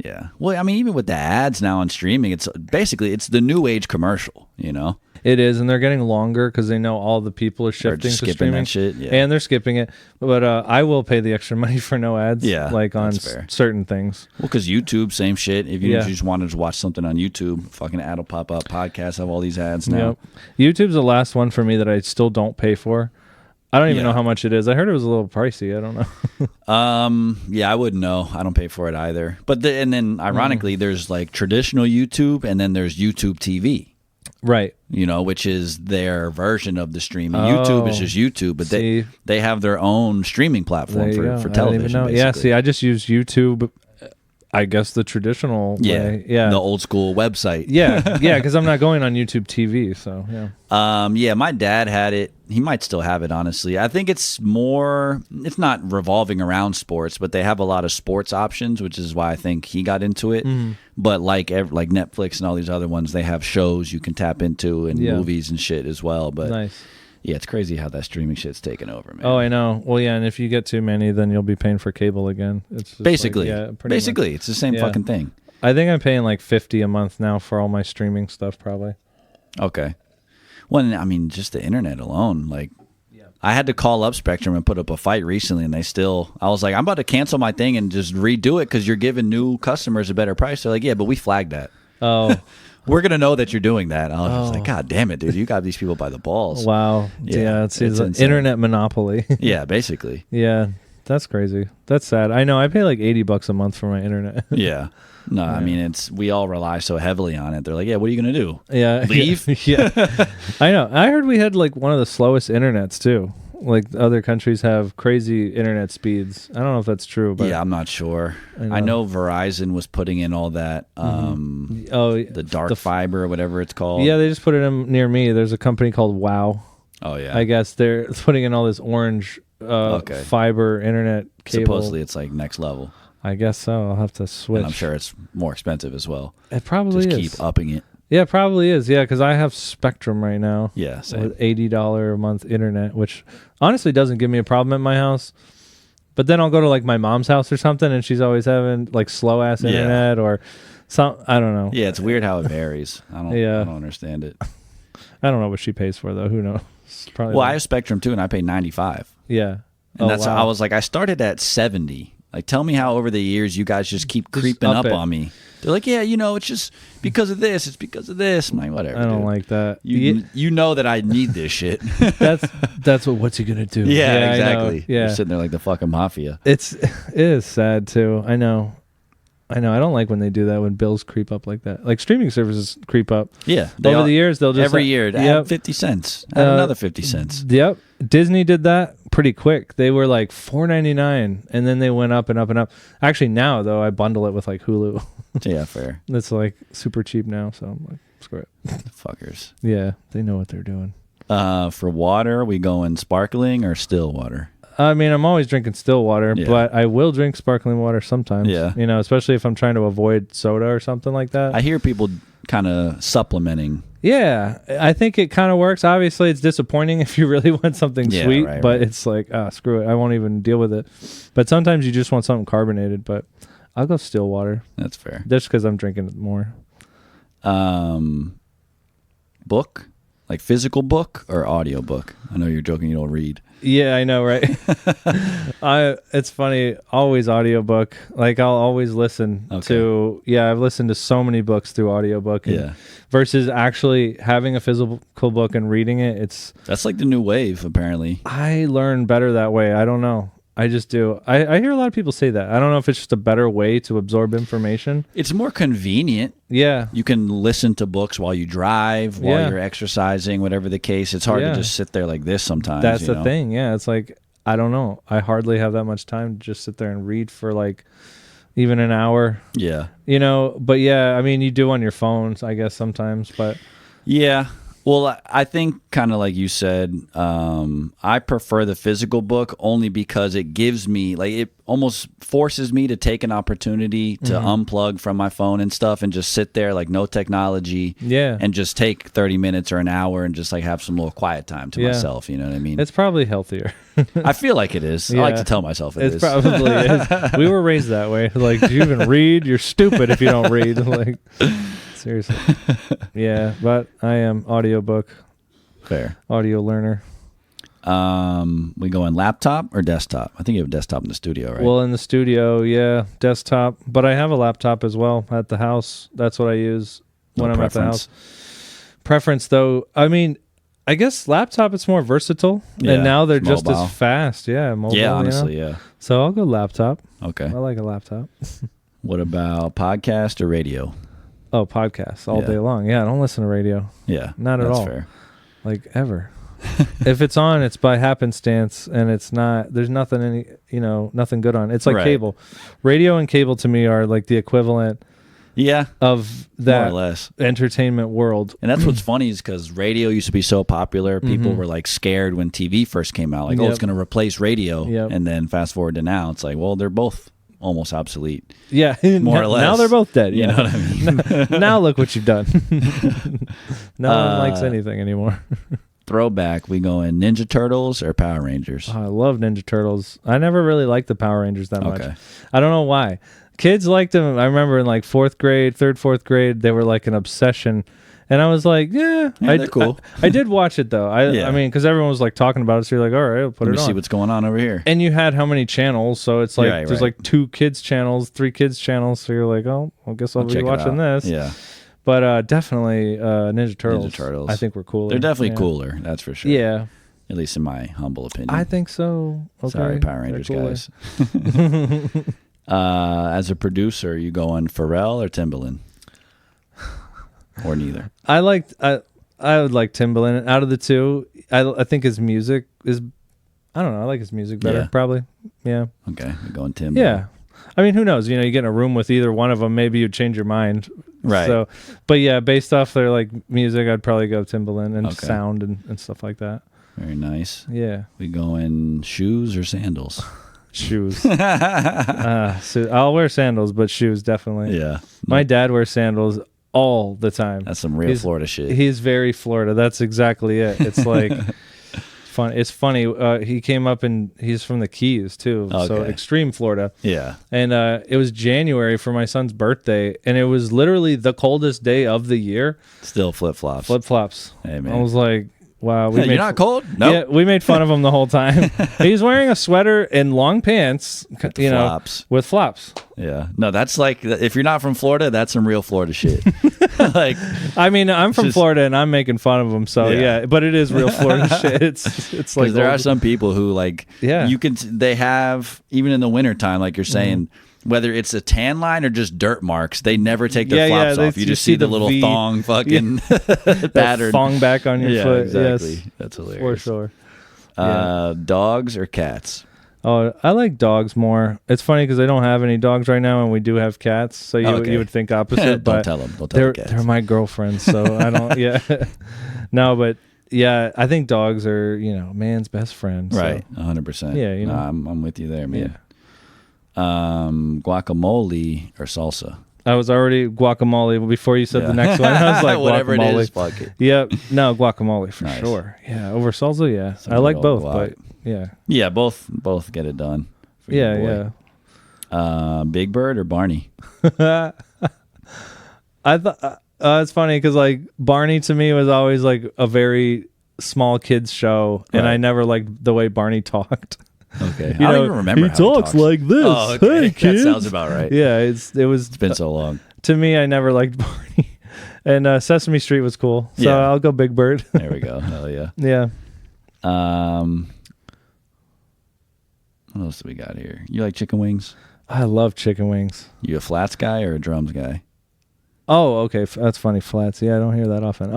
[SPEAKER 2] Yeah. Well, I mean, even with the ads now on streaming, it's the new age commercial, you know?
[SPEAKER 3] It is, and they're getting longer because they know all the people are shifting to
[SPEAKER 2] skipping
[SPEAKER 3] streaming.
[SPEAKER 2] that shit, yeah.
[SPEAKER 3] And they're skipping it. But I will pay the extra money for no ads, like on certain things.
[SPEAKER 2] Well, because YouTube, same shit. If you just wanted to watch something on YouTube, fucking ad will pop up. Podcasts have all these ads now.
[SPEAKER 3] Yep. YouTube's the last one for me that I still don't pay for. I don't even know how much it is. I heard it was a little pricey. I don't know.
[SPEAKER 2] Yeah, I wouldn't know. I don't pay for it either. But and then ironically, there's like traditional YouTube, and then there's YouTube TV.
[SPEAKER 3] Right.
[SPEAKER 2] You know, which is their version of the streaming. YouTube is just YouTube, but they have their own streaming platform for television.
[SPEAKER 3] Yeah, see, I just use YouTube, I guess the traditional way. Yeah.
[SPEAKER 2] The old school website.
[SPEAKER 3] Yeah, because I'm not going on YouTube TV, so yeah.
[SPEAKER 2] My dad had it. He might still have it, honestly. I think it's not revolving around sports, but they have a lot of sports options, which is why I think he got into it. But like Netflix and all these other ones, they have shows you can tap into and movies and shit as well. But
[SPEAKER 3] nice.
[SPEAKER 2] Yeah, it's crazy how that streaming shit's taken over, man.
[SPEAKER 3] Oh, I know. Well, yeah, and if you get too many, then you'll be paying for cable again. It's just
[SPEAKER 2] basically,
[SPEAKER 3] much.
[SPEAKER 2] It's the same fucking thing.
[SPEAKER 3] I think I'm paying like $50 a month now for all my streaming stuff, probably.
[SPEAKER 2] Okay. Well, I mean, just the internet alone, like, I had to call up Spectrum and put up a fight recently, and I was like, I'm about to cancel my thing and just redo it because you're giving new customers a better price. They're like, yeah, but we flagged that.
[SPEAKER 3] Oh.
[SPEAKER 2] We're going to know that you're doing that. I was like, God damn it, dude. You got these people by the balls.
[SPEAKER 3] Wow. Yeah, it's an internet monopoly.
[SPEAKER 2] Yeah, basically.
[SPEAKER 3] Yeah, that's crazy. That's sad. I know. I pay like $80 a month for my internet.
[SPEAKER 2] Yeah. No, I mean, we all rely so heavily on it. They're like, yeah, what are you going to do?
[SPEAKER 3] Yeah.
[SPEAKER 2] Leave?
[SPEAKER 3] Yeah. I know. I heard we had like one of the slowest internets too. Like other countries have crazy internet speeds. I don't know if that's true, but
[SPEAKER 2] yeah, I'm not sure. I know Verizon was putting in all that, the dark fiber or whatever it's called.
[SPEAKER 3] Yeah, they just put it in near me. There's a company called Wow.
[SPEAKER 2] Oh yeah,
[SPEAKER 3] I guess they're putting in all this orange fiber internet cable.
[SPEAKER 2] Supposedly, it's like next level.
[SPEAKER 3] I guess so. I'll have to switch.
[SPEAKER 2] And I'm sure it's more expensive as well.
[SPEAKER 3] It probably
[SPEAKER 2] just
[SPEAKER 3] is.
[SPEAKER 2] Keep upping it.
[SPEAKER 3] Yeah, it probably is. Yeah, because I have Spectrum right now.
[SPEAKER 2] Yeah, same.
[SPEAKER 3] With $80 a month internet, which honestly doesn't give me a problem at my house. But then I'll go to like my mom's house or something, and she's always having like slow ass internet or some. I don't know.
[SPEAKER 2] Yeah, it's weird how it varies. I don't understand it.
[SPEAKER 3] I don't know what she pays for though. Who knows? Probably.
[SPEAKER 2] Well, I have Spectrum too, and I pay $95.
[SPEAKER 3] Yeah,
[SPEAKER 2] and I was like, I started at $70. Like, tell me how over the years you guys just keep creeping up on me. They're like, yeah, it's just because of this. It's because of this. I'm like, whatever.
[SPEAKER 3] I don't like that.
[SPEAKER 2] You know that I need this shit.
[SPEAKER 3] That's what's he gonna do?
[SPEAKER 2] Yeah, exactly.
[SPEAKER 3] Yeah,
[SPEAKER 2] you're sitting there like the fucking mafia.
[SPEAKER 3] It is sad too. I know. I don't like when they do that, when bills creep up like that. Like streaming services creep up.
[SPEAKER 2] Yeah.
[SPEAKER 3] Over the years, they'll just
[SPEAKER 2] every year add 50 cents. Add another 50 cents.
[SPEAKER 3] Yep. Disney did that pretty quick. They were like $4.99, and then they went up and up and up. Actually, now though, I bundle it with like Hulu.
[SPEAKER 2] Yeah, fair.
[SPEAKER 3] It's like super cheap now, so I'm like, screw it.
[SPEAKER 2] Fuckers.
[SPEAKER 3] Yeah, they know what they're doing.
[SPEAKER 2] For water, we going sparkling or still water?
[SPEAKER 3] I mean, I'm always drinking still water, but I will drink sparkling water sometimes.
[SPEAKER 2] Yeah.
[SPEAKER 3] Especially if I'm trying to avoid soda or something like that.
[SPEAKER 2] I hear people kind of supplementing.
[SPEAKER 3] Yeah, I think it kind of works. Obviously, it's disappointing if you really want something sweet, but it's like, screw it. I won't even deal with it. But sometimes you just want something carbonated, but I'll go still water.
[SPEAKER 2] That's fair.
[SPEAKER 3] Just because I'm drinking it more.
[SPEAKER 2] Book? Like physical book or audio book? I know you're joking you don't read.
[SPEAKER 3] Yeah, I know, right? It's funny, always audiobook. Like I'll always listen to I've listened to so many books through audiobook versus actually having a physical book and reading it.
[SPEAKER 2] That's like the new wave, apparently.
[SPEAKER 3] I learn better that way. I don't know. I just do. I hear a lot of people say that. I don't know if it's just a better way to absorb information.
[SPEAKER 2] It's more convenient.
[SPEAKER 3] Yeah.
[SPEAKER 2] You can listen to books while you drive, while you're exercising, whatever the case. It's hard to just sit there like this sometimes.
[SPEAKER 3] That's the thing. Yeah. It's like, I don't know. I hardly have that much time to just sit there and read for like even an hour.
[SPEAKER 2] Yeah.
[SPEAKER 3] But yeah, I mean, you do on your phones, I guess, sometimes, but.
[SPEAKER 2] Yeah. Well, I think kind of like you said, I prefer the physical book only because it gives me, like, it almost forces me to take an opportunity to unplug from my phone and stuff and just sit there, like, no technology.
[SPEAKER 3] Yeah.
[SPEAKER 2] And just take 30 minutes or an hour and just, like, have some little quiet time to myself. You know what I mean?
[SPEAKER 3] It's probably healthier.
[SPEAKER 2] I feel like it is. I like to tell myself it is.
[SPEAKER 3] It probably is. We were raised that way. Like, do you even read? You're stupid if you don't read. Like, seriously. Yeah, but I am audiobook.
[SPEAKER 2] Fair.
[SPEAKER 3] Audio learner.
[SPEAKER 2] We go in laptop or desktop? I think you have a desktop in the studio, right?
[SPEAKER 3] Well, in the studio, yeah, desktop. But I have a laptop as well at the house. That's what I use when I'm at the house. Preference, though, I mean, I guess laptop, it's more versatile.
[SPEAKER 2] Yeah,
[SPEAKER 3] and now they're just
[SPEAKER 2] mobile.
[SPEAKER 3] as fast. Yeah, mobile.
[SPEAKER 2] Yeah, honestly,
[SPEAKER 3] you know?
[SPEAKER 2] yeah.
[SPEAKER 3] So I'll go laptop.
[SPEAKER 2] Okay.
[SPEAKER 3] I like a laptop.
[SPEAKER 2] What about podcast or radio?
[SPEAKER 3] Oh, podcasts all day long. Yeah, I don't listen to radio.
[SPEAKER 2] Yeah.
[SPEAKER 3] Not at all.
[SPEAKER 2] That's fair.
[SPEAKER 3] Like, ever. If it's on, it's by happenstance, and it's not, there's nothing nothing good on. It's like cable. Radio and cable to me are like the equivalent of that
[SPEAKER 2] more or less
[SPEAKER 3] entertainment world.
[SPEAKER 2] And that's what's funny is because radio used to be so popular, people were like scared when TV first came out, like, oh, it's going to replace radio. And then fast forward to now, it's like, well, they're both almost obsolete.
[SPEAKER 3] Yeah,
[SPEAKER 2] more or less.
[SPEAKER 3] Now they're both dead.
[SPEAKER 2] You know what I mean?
[SPEAKER 3] Now look what you've done. No one likes anything anymore.
[SPEAKER 2] Throwback, we go in Ninja Turtles or Power Rangers?
[SPEAKER 3] Oh, I love Ninja Turtles. I never really liked the Power Rangers that much.
[SPEAKER 2] Okay.
[SPEAKER 3] I don't know why. Kids liked them. I remember in like fourth, fourth grade, they were like an obsession. And I was like, yeah they're cool. I did watch it though. I mean, because everyone was like talking about it. So you're like, all right, I'll put it on.
[SPEAKER 2] Let me see what's going on over here.
[SPEAKER 3] And you had how many channels? So it's like, there's like 2 kids channels, 3 kids channels. So you're like, oh, I guess I'll be watching this.
[SPEAKER 2] Yeah.
[SPEAKER 3] But definitely Ninja Turtles. I think we're cooler.
[SPEAKER 2] They're definitely cooler. That's for sure.
[SPEAKER 3] Yeah.
[SPEAKER 2] At least in my humble opinion.
[SPEAKER 3] I think so. Okay.
[SPEAKER 2] Sorry, Power Rangers guys. As a producer, you going Pharrell or Timbaland? Or neither?
[SPEAKER 3] I would like Timbaland. Out of the two, I think his music is, I don't know, I like his music better, probably. Yeah.
[SPEAKER 2] Okay, we're going Timbaland.
[SPEAKER 3] Yeah. I mean, who knows? You get in a room with either one of them, maybe you'd change your mind.
[SPEAKER 2] Right.
[SPEAKER 3] So, but yeah, based off their like music, I'd probably go Timbaland and sound and stuff like that.
[SPEAKER 2] Very nice.
[SPEAKER 3] Yeah.
[SPEAKER 2] We going shoes or sandals?
[SPEAKER 3] Shoes. So I'll wear sandals, but shoes definitely.
[SPEAKER 2] Yeah.
[SPEAKER 3] My dad wears sandals all the time.
[SPEAKER 2] That's some real Florida shit.
[SPEAKER 3] He's very Florida. That's exactly it. It's like fun. It's funny. He came up and he's from the Keys too. Okay. So extreme Florida.
[SPEAKER 2] Yeah. And
[SPEAKER 3] it was January for my son's birthday, and it was literally the coldest day of the year.
[SPEAKER 2] Still flip-flops.
[SPEAKER 3] Flip-flops.
[SPEAKER 2] Hey, man.
[SPEAKER 3] I was like, wow.
[SPEAKER 2] You're not cold? No.
[SPEAKER 3] Nope. Yeah, we made fun of him the whole time. He's wearing a sweater and long pants,
[SPEAKER 2] flops.
[SPEAKER 3] With flops.
[SPEAKER 2] Yeah. No, that's like, if you're not from Florida, that's some real Florida shit. Like,
[SPEAKER 3] I mean, I'm from Florida and I'm making fun of him. So yeah, but it is real Florida shit. It's like,
[SPEAKER 2] there are some people who like, they have, even in the wintertime, like you're saying, whether it's a tan line or just dirt marks, they never take their flops off. You just see the little thong fucking pattern.
[SPEAKER 3] Thong back on your foot.
[SPEAKER 2] Exactly.
[SPEAKER 3] Yes,
[SPEAKER 2] that's hilarious.
[SPEAKER 3] For sure.
[SPEAKER 2] Dogs or cats?
[SPEAKER 3] Oh, I like dogs more. It's funny because I don't have any dogs right now, and we do have cats. So you would think opposite.
[SPEAKER 2] Don't tell them. Don't tell the cats.
[SPEAKER 3] They're my girlfriends, so I don't. Yeah. No, but yeah, I think dogs are man's best friend. So.
[SPEAKER 2] Right. 100%.
[SPEAKER 3] Yeah.
[SPEAKER 2] I'm with you there, man. Yeah. Guacamole or salsa?
[SPEAKER 3] I was already guacamole before you said the next one. I was like,
[SPEAKER 2] whatever
[SPEAKER 3] guacamole.
[SPEAKER 2] It is, fuck it.
[SPEAKER 3] Yep. No, guagamole for sure. Yeah, over salsa, yeah. I like both, but yeah.
[SPEAKER 2] Yeah, both get it done.
[SPEAKER 3] Yeah.
[SPEAKER 2] Big Bird or Barney?
[SPEAKER 3] I thought it's funny because like Barney to me was always like a very small kids show, and I never liked the way Barney talked.
[SPEAKER 2] Okay, I don't even remember.
[SPEAKER 3] He talks like this.
[SPEAKER 2] Oh, okay.
[SPEAKER 3] Hey, kids.
[SPEAKER 2] That sounds about right.
[SPEAKER 3] Yeah, it's been
[SPEAKER 2] so long.
[SPEAKER 3] To me, I never liked Barney, and Sesame Street was cool. So I'll go Big Bird.
[SPEAKER 2] There we go. Hell yeah.
[SPEAKER 3] Yeah.
[SPEAKER 2] What else do we got here? You like chicken wings?
[SPEAKER 3] I love chicken wings.
[SPEAKER 2] You a flats guy or a drums guy?
[SPEAKER 3] Oh, okay. That's funny. Flats. Yeah, I don't hear that often.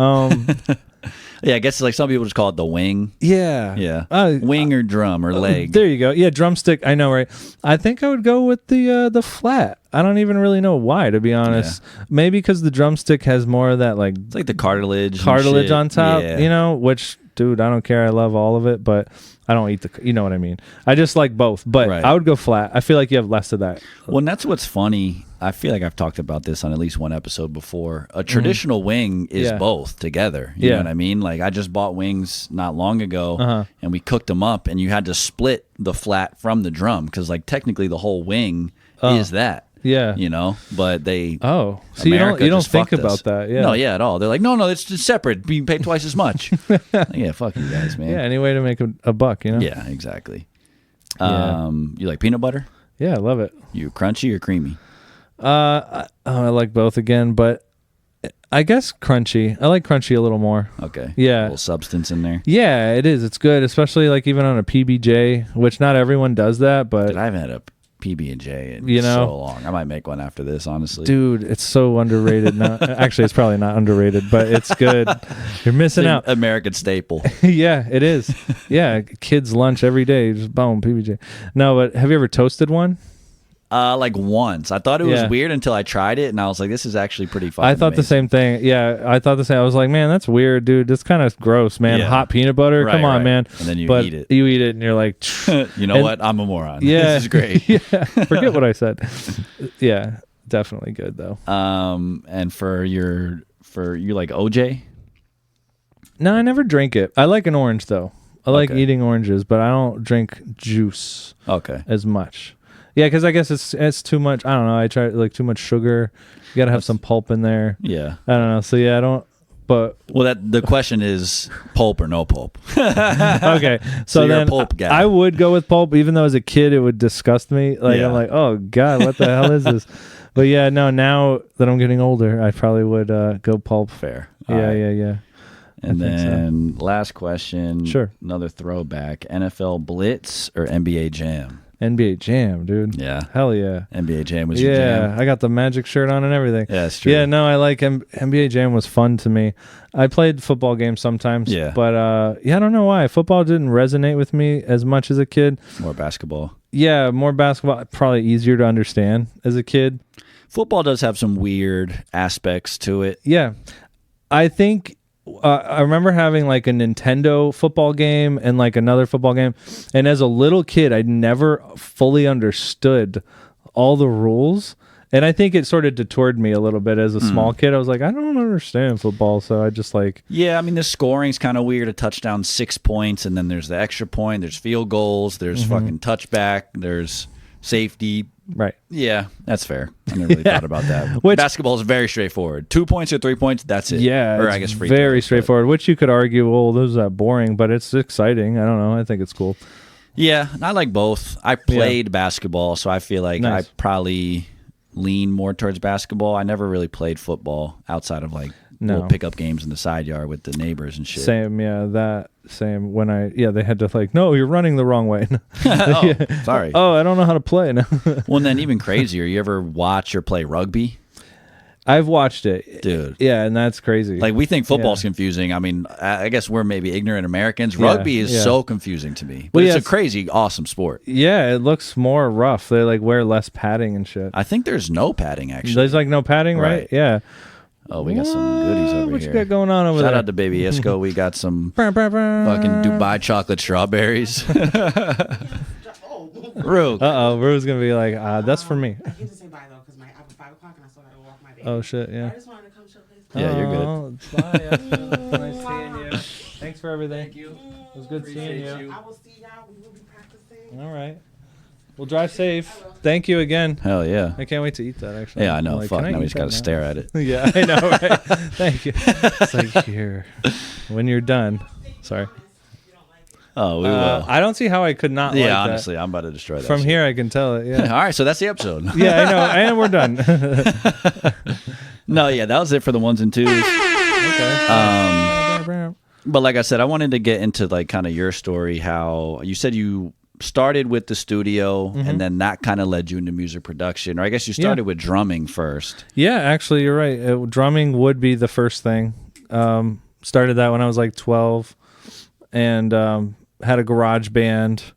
[SPEAKER 2] Yeah, I guess like some people just call it the wing.
[SPEAKER 3] Yeah.
[SPEAKER 2] Yeah. Wing or drum or leg.
[SPEAKER 3] There you go. Yeah, drumstick. I know, right? I think I would go with the flat. I don't even really know why, to be honest. Yeah. Maybe because the drumstick has more of that like
[SPEAKER 2] it's like the cartilage
[SPEAKER 3] on top, you know, which dude, I don't care. I love all of it, but I don't eat you know what I mean? I just like both, but I would go flat. I feel like you have less of that.
[SPEAKER 2] Well, and that's what's funny. I feel like I've talked about this on at least one episode before. A traditional wing is both together. You know what I mean? Like I just bought wings not long ago and we cooked them up and you had to split the flat from the drum because like technically the whole wing is that. Yeah. You know, but they
[SPEAKER 3] so you don't think about that. Yeah.
[SPEAKER 2] No, at all. They're like, no, it's just separate. You pay twice as much. Yeah, fuck you guys, man.
[SPEAKER 3] Yeah, any way to make a buck, you know?
[SPEAKER 2] Yeah, exactly. You like peanut butter?
[SPEAKER 3] Yeah, I love it.
[SPEAKER 2] You crunchy or creamy?
[SPEAKER 3] I like both again, but I guess crunchy. I like crunchy a little more.
[SPEAKER 2] Okay.
[SPEAKER 3] Yeah.
[SPEAKER 2] A little substance in there.
[SPEAKER 3] Yeah, it is. It's good, especially like even on a PBJ, which not everyone does that, but
[SPEAKER 2] dude, I haven't had a PB&J in so long. I might make one after this, honestly.
[SPEAKER 3] Dude, it's so underrated. Actually, it's probably not underrated, but it's good. You're missing out.
[SPEAKER 2] American staple.
[SPEAKER 3] Yeah, it is. Yeah, kids' lunch every day. Just boom, PB&J. No, but have you ever toasted one?
[SPEAKER 2] Like once. I thought it was weird until I tried it, and I was like, this is actually pretty fun.
[SPEAKER 3] I thought the same thing. Yeah, I thought the same. I was like, man, that's weird, dude. That's kind of gross, man. Yeah. Hot peanut butter? Come on, man.
[SPEAKER 2] And then you eat it.
[SPEAKER 3] You eat it, and you're like...
[SPEAKER 2] you know what? I'm a moron.
[SPEAKER 3] Yeah.
[SPEAKER 2] This is great.
[SPEAKER 3] Yeah, forget what I said. Yeah, definitely good, though.
[SPEAKER 2] And for you like OJ?
[SPEAKER 3] No, I never drink it. I like an orange, though. I like eating oranges, but I don't drink juice as much. Yeah, because I guess it's too much. I don't know. I try like too much sugar. You got to have some pulp in there.
[SPEAKER 2] Yeah.
[SPEAKER 3] I don't know. So yeah, I don't. But
[SPEAKER 2] the question is pulp or no pulp.
[SPEAKER 3] Okay, so
[SPEAKER 2] you're
[SPEAKER 3] then
[SPEAKER 2] a pulp guy.
[SPEAKER 3] I would go with pulp, even though as a kid it would disgust me. Like I'm like, oh god, what the hell is this? But yeah, no. Now that I'm getting older, I probably would go pulp.
[SPEAKER 2] Fair.
[SPEAKER 3] Yeah.
[SPEAKER 2] And then last question.
[SPEAKER 3] Sure.
[SPEAKER 2] Another throwback: NFL Blitz or NBA Jam?
[SPEAKER 3] NBA Jam, dude.
[SPEAKER 2] Yeah.
[SPEAKER 3] Hell yeah.
[SPEAKER 2] NBA Jam was your jam.
[SPEAKER 3] Yeah, I got the Magic shirt on and everything.
[SPEAKER 2] Yeah, that's true.
[SPEAKER 3] Yeah, no, I like NBA Jam was fun to me. I played football games sometimes.
[SPEAKER 2] Yeah.
[SPEAKER 3] But I don't know why. Football didn't resonate with me as much as a kid.
[SPEAKER 2] More basketball.
[SPEAKER 3] Yeah, more basketball. Probably easier to understand as a kid.
[SPEAKER 2] Football does have some weird aspects to it.
[SPEAKER 3] Yeah. I think... I remember having like a Nintendo football game and like another football game. And as a little kid, I never fully understood all the rules. And I think it sort of detoured me a little bit as a small kid. I was like, I don't understand football. So I just like...
[SPEAKER 2] Yeah, I mean, the scoring's kind of weird. A touchdown, 6 points. And then there's the extra point. There's field goals. There's fucking touchback. There's safety.
[SPEAKER 3] Right.
[SPEAKER 2] Yeah, that's fair. I never really thought about that. Basketball is very straightforward. 2 points or 3 points, that's it.
[SPEAKER 3] Yeah,
[SPEAKER 2] or I guess free
[SPEAKER 3] very
[SPEAKER 2] throws,
[SPEAKER 3] straightforward. Which you could argue, well, those are boring, but it's exciting. I don't know. I think it's cool.
[SPEAKER 2] Yeah, I like both. I played basketball, so I feel like I probably lean more towards basketball. I never really played football outside of like little pickup games in the side yard with the neighbors and shit.
[SPEAKER 3] Same, yeah, same. When they had to like, no, you're running the wrong way.
[SPEAKER 2] Sorry.
[SPEAKER 3] Oh, I don't know how to play. No.
[SPEAKER 2] Well, and then even crazier, you ever watch or play rugby?
[SPEAKER 3] I've watched it.
[SPEAKER 2] Dude.
[SPEAKER 3] Yeah, and that's crazy.
[SPEAKER 2] Like, we think football's confusing. I mean, I guess we're maybe ignorant Americans. Rugby is so confusing to me. But it's a crazy, awesome sport.
[SPEAKER 3] Yeah, it looks more rough. They like wear less padding and shit.
[SPEAKER 2] I think there's no padding, actually.
[SPEAKER 3] There's like no padding, right? Yeah.
[SPEAKER 2] Oh, we got some goodies over here.
[SPEAKER 3] What you got going on over there?
[SPEAKER 2] Shout out to Baby Isco. We got some fucking Dubai chocolate strawberries. Rue.
[SPEAKER 3] Rue's going to be like, that's for me.
[SPEAKER 4] I hate to say bye, though, because after 5 o'clock and I still got to walk my baby.
[SPEAKER 3] Oh, shit, yeah.
[SPEAKER 4] I just wanted to come show this.
[SPEAKER 2] Yeah, you're good.
[SPEAKER 3] Bye. Nice seeing you. Thanks for everything.
[SPEAKER 4] Thank you.
[SPEAKER 3] It was good seeing you.
[SPEAKER 4] I will see y'all. We will be practicing.
[SPEAKER 3] All right. Well, drive safe. Thank you again.
[SPEAKER 2] Hell yeah.
[SPEAKER 3] I can't wait to eat that, actually.
[SPEAKER 2] Yeah, I know. Fuck, now we just got to stare at it.
[SPEAKER 3] Yeah, I know, right? Thank you. It's like, here. When you're done. Sorry.
[SPEAKER 2] Oh, we will.
[SPEAKER 3] I don't see how I could not like that.
[SPEAKER 2] Honestly, I'm about to destroy that
[SPEAKER 3] From
[SPEAKER 2] shit.
[SPEAKER 3] here, I can tell it, yeah.
[SPEAKER 2] All right, so that's the episode.
[SPEAKER 3] Yeah, I know. And we're done.
[SPEAKER 2] No, yeah, that was it for the ones and twos.
[SPEAKER 3] Okay.
[SPEAKER 2] But like I said, I wanted to get into like kind of your story, how you said you started with the studio and then that kind of led you into music production, or I guess you started with drumming first.
[SPEAKER 3] Yeah, actually, you're right. Drumming would be the first thing. Started that when I was like 12, and had a garage band,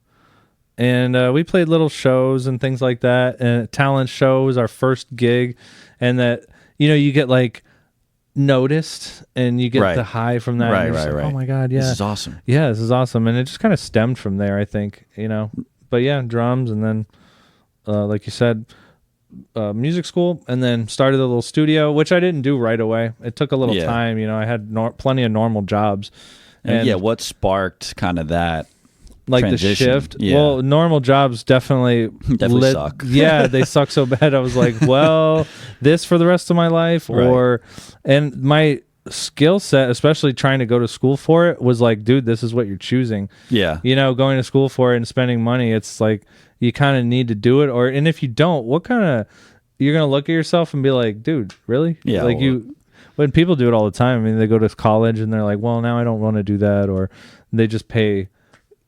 [SPEAKER 3] and we played little shows and things like that. And talent show was our first gig, and that you get like noticed, and you get the high from that.
[SPEAKER 2] Right,
[SPEAKER 3] and you're just like, oh my god, yeah,
[SPEAKER 2] this is awesome.
[SPEAKER 3] Yeah, this is awesome, and it just kind of stemmed from there, I think. But yeah, drums, and then like you said, music school, and then started a little studio, which I didn't do right away. It took a little time. I had plenty of normal jobs. And
[SPEAKER 2] what sparked kind of that
[SPEAKER 3] like
[SPEAKER 2] transition?
[SPEAKER 3] The shift?
[SPEAKER 2] Yeah.
[SPEAKER 3] Well, normal jobs definitely
[SPEAKER 2] suck.
[SPEAKER 3] Yeah, they suck so bad. I was like, well, this for the rest of my life, and my skill set, especially trying to go to school for it, was like, dude, this is what you're choosing.
[SPEAKER 2] Yeah.
[SPEAKER 3] Going to school for it and spending money, it's like you kind of need to do it, and if you don't, you're gonna look at yourself and be like, dude, really?
[SPEAKER 2] Yeah.
[SPEAKER 3] Like when people do it all the time. I mean, they go to college and they're like, well, now I don't want to do that, or they just pay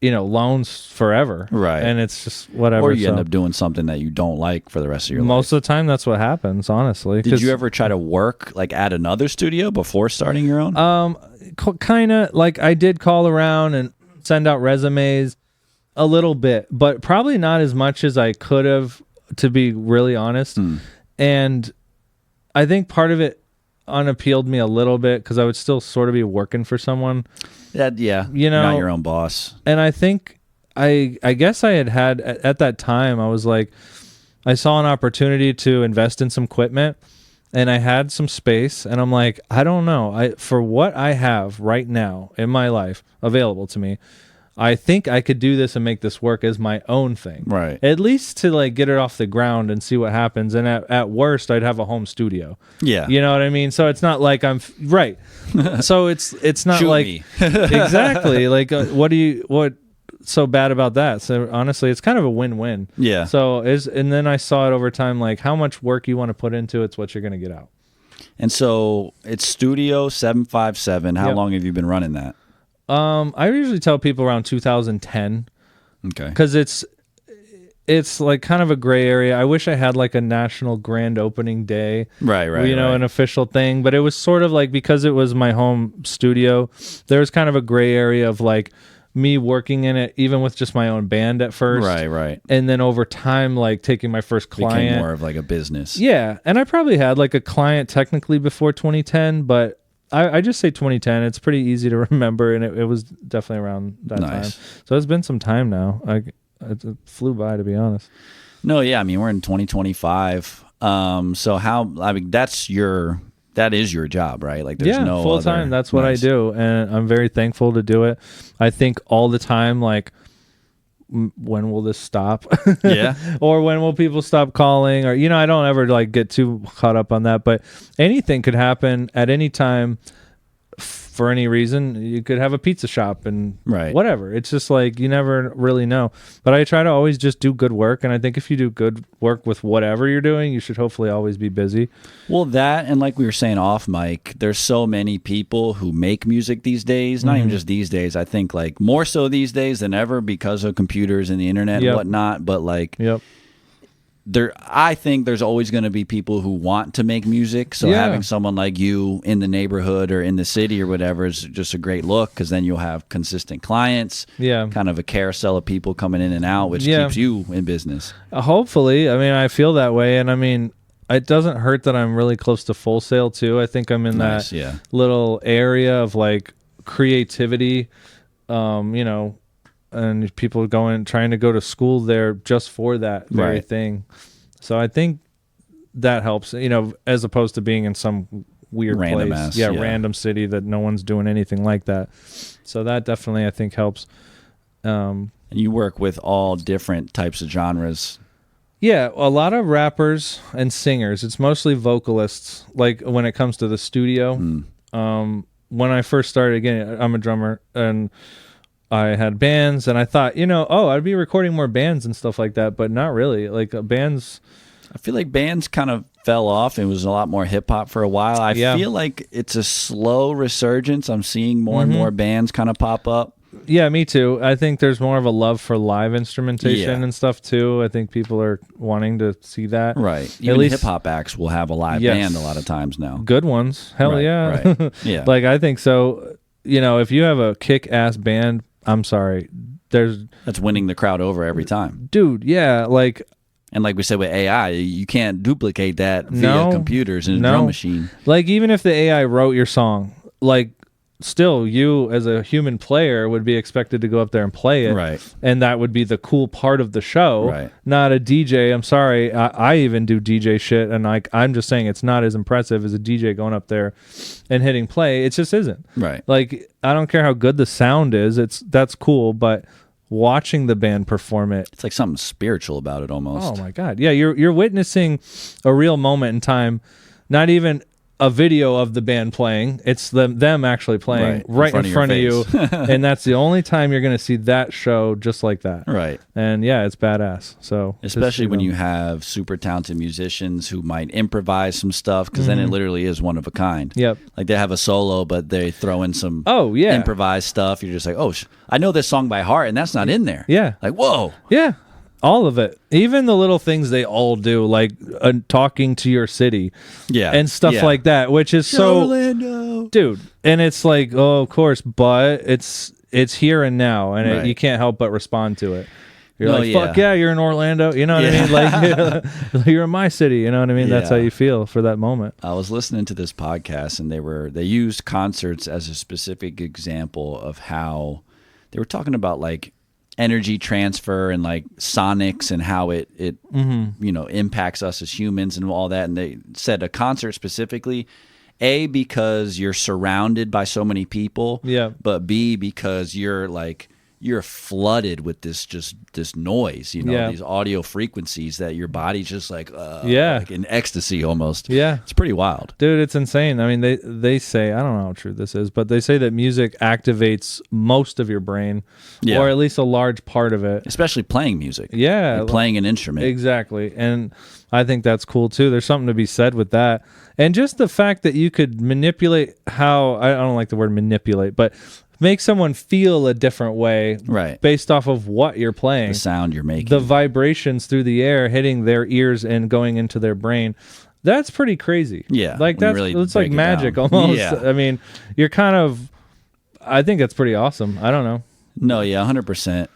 [SPEAKER 3] loans forever,
[SPEAKER 2] right?
[SPEAKER 3] And it's just whatever.
[SPEAKER 2] Or you end up doing something that you don't like for the rest of your life.
[SPEAKER 3] Most of the time, that's what happens, honestly.
[SPEAKER 2] Did you ever try to work like at another studio before starting your own?
[SPEAKER 3] Kind of. Like I did call around and send out resumes a little bit, but probably not as much as I could have, to be really honest. And I think part of it unappealed me a little bit because I would still sort of be working for someone.
[SPEAKER 2] Not your own boss.
[SPEAKER 3] And I think I guess I had at that time, I was like, I saw an opportunity to invest in some equipment, and I had some space, and I'm like, I don't know, for what I have right now in my life available to me, I think I could do this and make this work as my own thing.
[SPEAKER 2] Right.
[SPEAKER 3] At least to like get it off the ground and see what happens. And at worst, I'd have a home studio.
[SPEAKER 2] Yeah.
[SPEAKER 3] You know what I mean? So it's not like I'm right. So it's not
[SPEAKER 2] Shoot
[SPEAKER 3] like
[SPEAKER 2] me.
[SPEAKER 3] exactly like what so bad about that? So honestly, it's kind of a win-win.
[SPEAKER 2] Yeah.
[SPEAKER 3] So and then I saw it over time, like how much work you want to put into it's what you're going to get out.
[SPEAKER 2] And so it's Studio 757. How long have you been running that?
[SPEAKER 3] I usually tell people around 2010.
[SPEAKER 2] Okay.
[SPEAKER 3] Because it's like kind of a gray area. I wish I had like a national grand opening day.
[SPEAKER 2] Right.
[SPEAKER 3] An official thing. But it was sort of like, because it was my home studio, there was kind of a gray area of like me working in it, even with just my own band at first.
[SPEAKER 2] Right.
[SPEAKER 3] And then over time, like taking my first client.
[SPEAKER 2] Became more of like a business.
[SPEAKER 3] Yeah. And I probably had like a client technically before 2010, but I just say 2010. It's pretty easy to remember, and it was definitely around that time. So it's been some time now. It flew by, to be honest.
[SPEAKER 2] No, yeah. I mean, we're in 2025. So that is your job, right? Like, there's no
[SPEAKER 3] full time. That's what I do, and I'm very thankful to do it. I think all the time, like, when will this stop?
[SPEAKER 2] Yeah.
[SPEAKER 3] Or when will people stop calling? Or I don't ever like get too caught up on that, but anything could happen at any time for any reason. You could have a pizza shop and whatever. It's just like you never really know. But I try to always just do good work, and I think if you do good work with whatever you're doing, you should hopefully always be busy.
[SPEAKER 2] Well, that, and like we were saying off mic, there's so many people who make music these days. Not even just these days. I think like more so these days than ever because of computers and the internet and whatnot. But like, I think there's always going to be people who want to make music. So having someone like you in the neighborhood or in the city or whatever is just a great look, because then you'll have consistent clients. Yeah. Kind of a carousel of people coming in and out, which keeps you in business.
[SPEAKER 3] Hopefully. I mean, I feel that way. And I mean, it doesn't hurt that I'm really close to Full Sail too. I think I'm in that little area of like creativity, and people trying to go to school there just for that very thing. So I think that helps, as opposed to being in some weird
[SPEAKER 2] random
[SPEAKER 3] place. Random city that no one's doing anything like that. So that definitely, I think, helps.
[SPEAKER 2] And you work with all different types of genres.
[SPEAKER 3] Yeah, a lot of rappers and singers. It's mostly vocalists, like when it comes to the studio. When I first started, again, I'm a drummer, and I had bands, and I thought, I'd be recording more bands and stuff like that, but not really. Like bands,
[SPEAKER 2] I feel like bands kind of fell off. It was a lot more hip hop for a while. I feel like it's a slow resurgence. I'm seeing more and more bands kind of pop up.
[SPEAKER 3] Yeah, me too. I think there's more of a love for live instrumentation and stuff too. I think people are wanting to see that.
[SPEAKER 2] Right. Even
[SPEAKER 3] At least
[SPEAKER 2] hip hop acts will have a live band a lot of times now.
[SPEAKER 3] good ones. Hell
[SPEAKER 2] Right,
[SPEAKER 3] yeah.
[SPEAKER 2] right. Yeah.
[SPEAKER 3] Like I think so. You know, if you have a kick-ass band, I'm sorry.
[SPEAKER 2] That's winning the crowd over every time.
[SPEAKER 3] Dude, yeah, like
[SPEAKER 2] And like we said with AI, you can't duplicate that via computers and a drum machine.
[SPEAKER 3] Like even if the AI wrote your song, like still you as a human player would be expected to go up there and play it.
[SPEAKER 2] Right.
[SPEAKER 3] And that would be the cool part of the show.
[SPEAKER 2] Right.
[SPEAKER 3] Not a DJ. I'm sorry. I even do DJ shit, and I'm just saying it's not as impressive as a DJ going up there and hitting play. It just isn't.
[SPEAKER 2] Right.
[SPEAKER 3] Like I don't care how good the sound is. That's cool, but watching the band perform it,
[SPEAKER 2] It's like something spiritual about it almost.
[SPEAKER 3] oh my god. Yeah, you're witnessing a real moment in time, not even a video of the band playing. It's them actually playing right in front of you. And that's the only time you're going to see that show just like that.
[SPEAKER 2] Right.
[SPEAKER 3] And yeah, it's badass. So
[SPEAKER 2] especially when you have super talented musicians who might improvise some stuff, because then it literally is one of a kind.
[SPEAKER 3] Yep.
[SPEAKER 2] Like they have a solo, but they throw in some improvised stuff. You're just like, oh, I know this song by heart, and that's not in there.
[SPEAKER 3] Yeah.
[SPEAKER 2] Like, whoa.
[SPEAKER 3] Yeah. All of it. Even the little things they all do, like talking to your city and stuff like that, which is so...
[SPEAKER 2] Orlando.
[SPEAKER 3] Dude, and it's like, oh, of course, but it's here and now, and you can't help but respond to it. You're fuck yeah, you're in Orlando. You know what I mean? Like, you're in my city. You know what I mean? That's how you feel for that moment.
[SPEAKER 2] I was listening to this podcast, and they used concerts as a specific example of how they were talking about like energy transfer and like sonics and how it impacts us as humans and all that. And they said a concert specifically, A, because you're surrounded by so many people, but B, because you're flooded with this noise, these audio frequencies that your body's just like in ecstasy almost. Yeah. It's pretty wild.
[SPEAKER 3] Dude, it's insane. I mean, they say, I don't know how true this is, but they say that music activates most of your brain, or at least a large part of it.
[SPEAKER 2] Especially playing music.
[SPEAKER 3] Yeah.
[SPEAKER 2] Like playing an instrument.
[SPEAKER 3] Exactly. And I think that's cool too. There's something to be said with that. And just the fact that you could manipulate I don't like the word manipulate, but make someone feel a different way based off of what you're playing.
[SPEAKER 2] The sound you're making.
[SPEAKER 3] The vibrations through the air hitting their ears and going into their brain. That's pretty crazy.
[SPEAKER 2] Yeah.
[SPEAKER 3] Like it's like magic almost. Yeah. I mean, you're kind of, I think that's pretty awesome. I don't know.
[SPEAKER 2] No, yeah, 100%.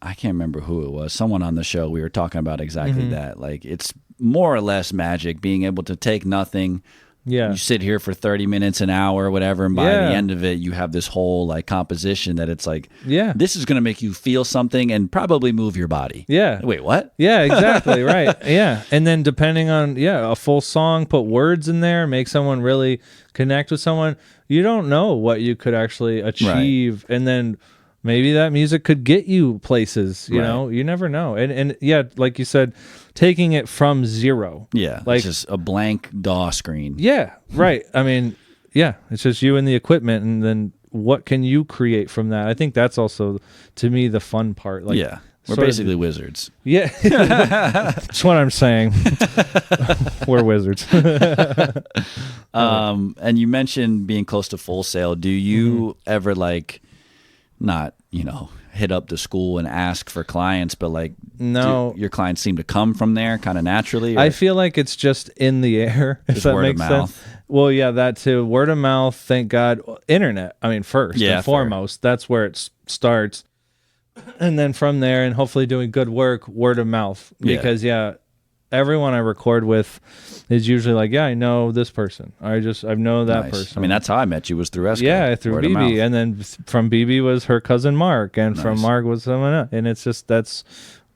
[SPEAKER 2] I can't remember who it was. Someone on the show, we were talking about exactly that. Like it's more or less magic, being able to take nothing. Yeah. You sit here for 30 minutes, an hour, whatever, and by the end of it, you have this whole like composition that it's like, this is going to make you feel something and probably move your body. Yeah. Wait, what?
[SPEAKER 3] Yeah, exactly. Right. Yeah. And then depending on, a full song, put words in there, make someone really connect with someone. You don't know what you could actually achieve. And then maybe that music could get you places, you know, you never know. And yeah, like you said, taking it from zero.
[SPEAKER 2] Yeah. Like it's just a blank DAW screen.
[SPEAKER 3] Yeah. Right. I mean, it's just you and the equipment. And then what can you create from that? I think that's also, to me, the fun part. Like,
[SPEAKER 2] we're basically wizards.
[SPEAKER 3] Yeah. That's what I'm saying. We're wizards.
[SPEAKER 2] And you mentioned being close to Full Sail. Do you ever not, hit up the school and ask for clients, but
[SPEAKER 3] no,
[SPEAKER 2] your clients seem to come from there kind of naturally?
[SPEAKER 3] I feel like it's just in the air, if that makes sense. Well, yeah, that too. Word of mouth, thank God. Internet, I mean, first and foremost, that's where it starts. And then from there, and hopefully doing good work, word of mouth. Because, everyone I record with is usually like, I know this person. I know that person.
[SPEAKER 2] I mean, that's how I met you, was through Esco.
[SPEAKER 3] Yeah, through BB. And then from BB was her cousin Mark, and from Mark was someone else. And it's just, that's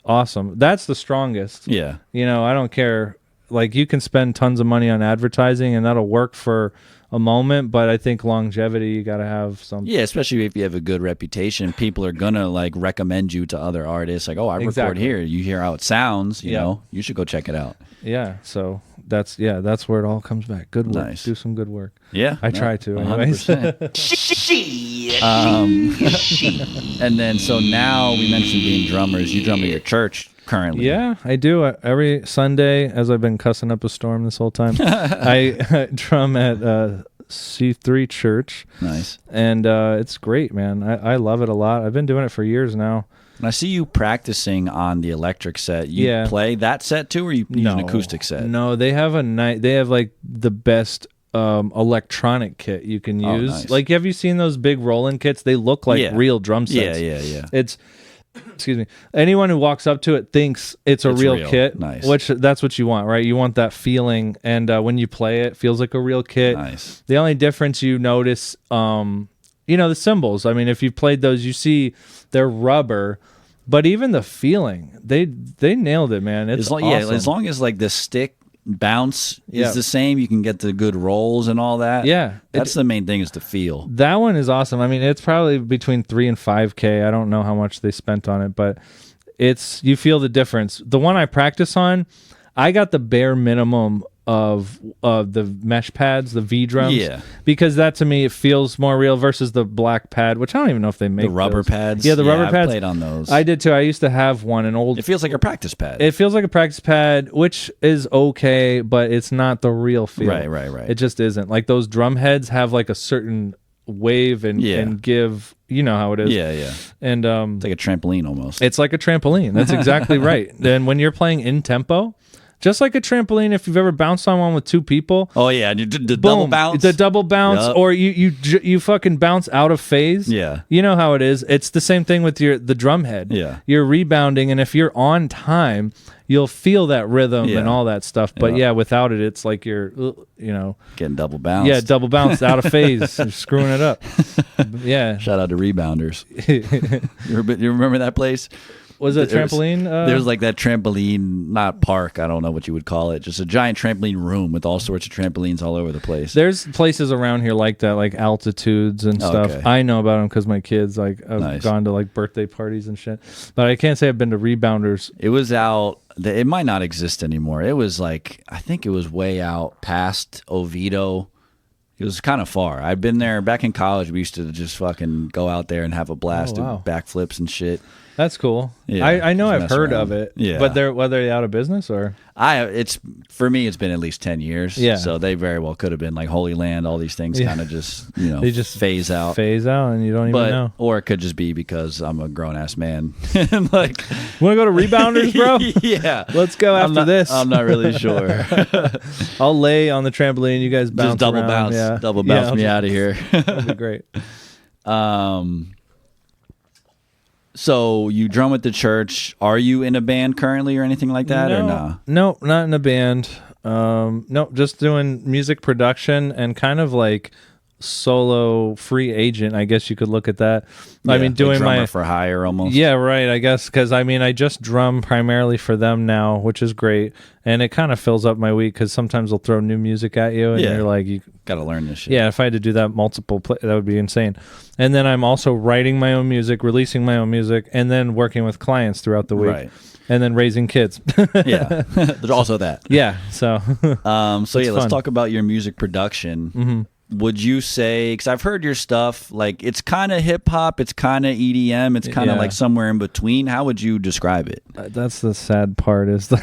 [SPEAKER 3] awesome. That's the strongest. Yeah. I don't care. Like, you can spend tons of money on advertising, and that'll work for a moment, but I think longevity, you got to have something.
[SPEAKER 2] Yeah, especially if you have a good reputation, people are gonna recommend you to other artists. Like, oh, I record here. You hear how it sounds. You know, you should go check it out.
[SPEAKER 3] Yeah, so that's where it all comes back. Good work. Nice. Do some good work.
[SPEAKER 2] Yeah,
[SPEAKER 3] I try to. Anyways.
[SPEAKER 2] And then so now we mentioned being drummers. You drum at your church currently.
[SPEAKER 3] Yeah, I do. Every Sunday, as I've been cussing up a storm this whole time, I drum at C3 church.
[SPEAKER 2] Nice.
[SPEAKER 3] And it's great, man. I love it a lot. I've been doing it for years now.
[SPEAKER 2] And I see you practicing on the electric set. You play that set too, or you use an acoustic set?
[SPEAKER 3] No, they have they have like the best electronic kit you can use.
[SPEAKER 2] Nice.
[SPEAKER 3] Like, have you seen those big Roland kits? They look like real drum sets.
[SPEAKER 2] Yeah.
[SPEAKER 3] It's excuse me. Anyone who walks up to it thinks it's a real kit.
[SPEAKER 2] Nice.
[SPEAKER 3] Which that's what you want, right? You want that feeling, and when you play it, it feels like a real kit.
[SPEAKER 2] Nice.
[SPEAKER 3] The only difference you notice, the cymbals. I mean, if you've played those, you see they're rubber. But even the feeling, they nailed it, man. It's awesome.
[SPEAKER 2] Yeah, as long as like the stick bounce is the same, you can get the good rolls and all that.
[SPEAKER 3] Yeah,
[SPEAKER 2] that's the main thing, is the feel.
[SPEAKER 3] That one is awesome. I mean, it's probably between $3,000 and $5,000. I don't know how much they spent on it, but you feel the difference. The one I practice on, I got the bare minimum of the mesh pads, the V drums.
[SPEAKER 2] Yeah.
[SPEAKER 3] Because that, to me, it feels more real versus the black pad, which I don't even know if they make
[SPEAKER 2] the rubber
[SPEAKER 3] those.
[SPEAKER 2] pads.
[SPEAKER 3] Yeah, the rubber pads.
[SPEAKER 2] I played on those.
[SPEAKER 3] I did too. I used to have one, an old.
[SPEAKER 2] It feels like a practice pad.
[SPEAKER 3] It feels like a practice pad, which is okay, but it's not the real feel.
[SPEAKER 2] Right.
[SPEAKER 3] It just isn't. Like, those drum heads have like a certain wave and give. You know how it is.
[SPEAKER 2] Yeah.
[SPEAKER 3] And
[SPEAKER 2] it's like a trampoline almost.
[SPEAKER 3] It's like a trampoline. That's exactly right. Then when you're playing in tempo, just like a trampoline, if you've ever bounced on one with two people.
[SPEAKER 2] Oh yeah, the double bounce.
[SPEAKER 3] The double bounce, yep. Or you fucking bounce out of phase.
[SPEAKER 2] Yeah,
[SPEAKER 3] you know how it is. It's the same thing with the drum head.
[SPEAKER 2] Yeah,
[SPEAKER 3] you're rebounding, and if you're on time, you'll feel that rhythm and all that stuff. But without it, it's like you're
[SPEAKER 2] getting double bounced.
[SPEAKER 3] Yeah, double bounced out of phase. You're screwing it up. Yeah.
[SPEAKER 2] Shout out to Rebounders. You remember that place?
[SPEAKER 3] Was it a trampoline?
[SPEAKER 2] There's like that trampoline, not park, I don't know what you would call it, just a giant trampoline room with all sorts of trampolines all over the place.
[SPEAKER 3] There's places around here like that, like Altitudes and stuff.
[SPEAKER 2] Okay.
[SPEAKER 3] I know about them because my kids, like, I've gone to like birthday parties and shit. But I can't say I've been to Rebounders.
[SPEAKER 2] It was out, it might not exist anymore. It was like, I think it was way out past Oviedo. It was kind of far. I'd been there back in college. We used to just fucking go out there and have a blast of backflips and shit.
[SPEAKER 3] That's cool.
[SPEAKER 2] Yeah,
[SPEAKER 3] I know I've heard of it.
[SPEAKER 2] Yeah.
[SPEAKER 3] But whether they out of business or
[SPEAKER 2] it's for me it's been at least 10 years.
[SPEAKER 3] Yeah.
[SPEAKER 2] So they very well could have been like Holy Land, all these things kind of just,
[SPEAKER 3] they just
[SPEAKER 2] phase out.
[SPEAKER 3] Phase out and you don't even know.
[SPEAKER 2] Or it could just be because I'm a grown ass man. And like,
[SPEAKER 3] wanna go to Rebounders, bro?
[SPEAKER 2] Yeah.
[SPEAKER 3] Let's go after this.
[SPEAKER 2] I'm not really sure.
[SPEAKER 3] I'll lay on the trampoline, you guys bounce.
[SPEAKER 2] Just double
[SPEAKER 3] around.
[SPEAKER 2] bounce.
[SPEAKER 3] Yeah.
[SPEAKER 2] Double bounce me out of here.
[SPEAKER 3] That'd be great.
[SPEAKER 2] So you drum at the church. Are you in a band currently or anything like that, or no?
[SPEAKER 3] No, not in a band. No, just doing music production and kind of like solo free agent, I guess you could look at that.
[SPEAKER 2] Yeah,
[SPEAKER 3] I mean, doing
[SPEAKER 2] drummer for hire almost.
[SPEAKER 3] Yeah, right, I guess, because I mean, I just drum primarily for them now, which is great, and it kind of fills up my week because sometimes they'll throw new music at you and you're like, you
[SPEAKER 2] gotta learn this shit.
[SPEAKER 3] Yeah, if I had to do that that would be insane. And then I'm also writing my own music, releasing my own music, and then working with clients throughout the week.
[SPEAKER 2] Right.
[SPEAKER 3] And then raising kids.
[SPEAKER 2] Yeah, there's also that.
[SPEAKER 3] Yeah, so
[SPEAKER 2] let's talk about your music production.
[SPEAKER 3] Mm-hmm.
[SPEAKER 2] Would you say, because I've heard your stuff, like it's kind of hip hop, it's kind of EDM, it's kind of like somewhere in between. How would you describe it?
[SPEAKER 3] That's the sad part, is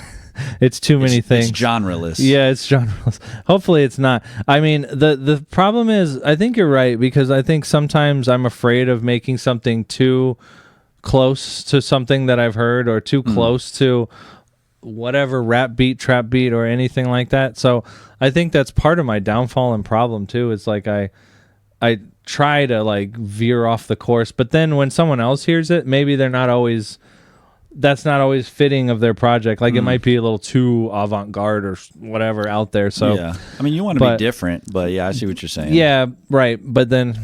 [SPEAKER 3] it's too many things.
[SPEAKER 2] It's genreless.
[SPEAKER 3] Yeah, it's genreless. Hopefully it's not. I mean, the problem is, I think you're right, because I think sometimes I'm afraid of making something too close to something that I've heard, or too close to whatever rap beat, trap beat, or anything like that. So I think that's part of my downfall and problem too. It's like I try to like veer off the course, but then when someone else hears it, maybe that's not always fitting of their project. Like it might be a little too avant-garde or whatever out there. So
[SPEAKER 2] yeah, I mean, you want to be different, but yeah, I see what you're saying.
[SPEAKER 3] Yeah, right. But then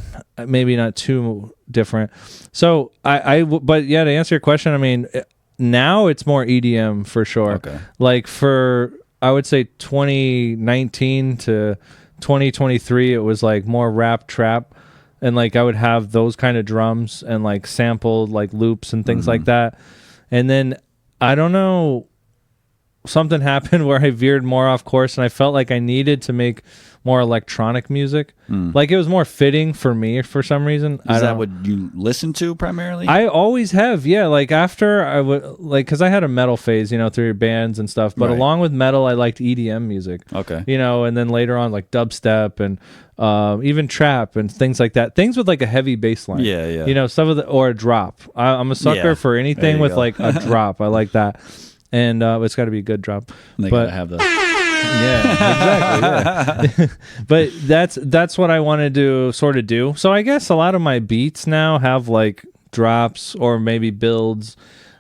[SPEAKER 3] maybe not too different. So but yeah, to answer your question, I mean, now it's more EDM for sure.
[SPEAKER 2] Okay.
[SPEAKER 3] Like I would say 2019 to 2023, it was like more rap trap, and like I would have those kind of drums and like sampled like loops and things like that. And then I don't know something happened where I veered more off course, and I felt like I needed to make more electronic music. Like it was more fitting for me for some reason.
[SPEAKER 2] Is that what you listen to primarily?
[SPEAKER 3] I always have, yeah. Like after I would because I had a metal phase, through bands and stuff. But
[SPEAKER 2] Right.
[SPEAKER 3] along with metal, I liked EDM music.
[SPEAKER 2] Okay.
[SPEAKER 3] And then later on, like dubstep and even trap and things like that. Things with like a heavy bass line.
[SPEAKER 2] Yeah.
[SPEAKER 3] Some of the or a drop. I'm a sucker
[SPEAKER 2] Yeah.
[SPEAKER 3] for
[SPEAKER 2] There
[SPEAKER 3] anything
[SPEAKER 2] you
[SPEAKER 3] with
[SPEAKER 2] go.
[SPEAKER 3] like a drop. I like that, and it's got to be a good drop.
[SPEAKER 2] They
[SPEAKER 3] but
[SPEAKER 2] gotta have the.
[SPEAKER 3] yeah, exactly. Yeah. But that's what I wanted to sort of do. So I guess a lot of my beats now have like drops or maybe builds,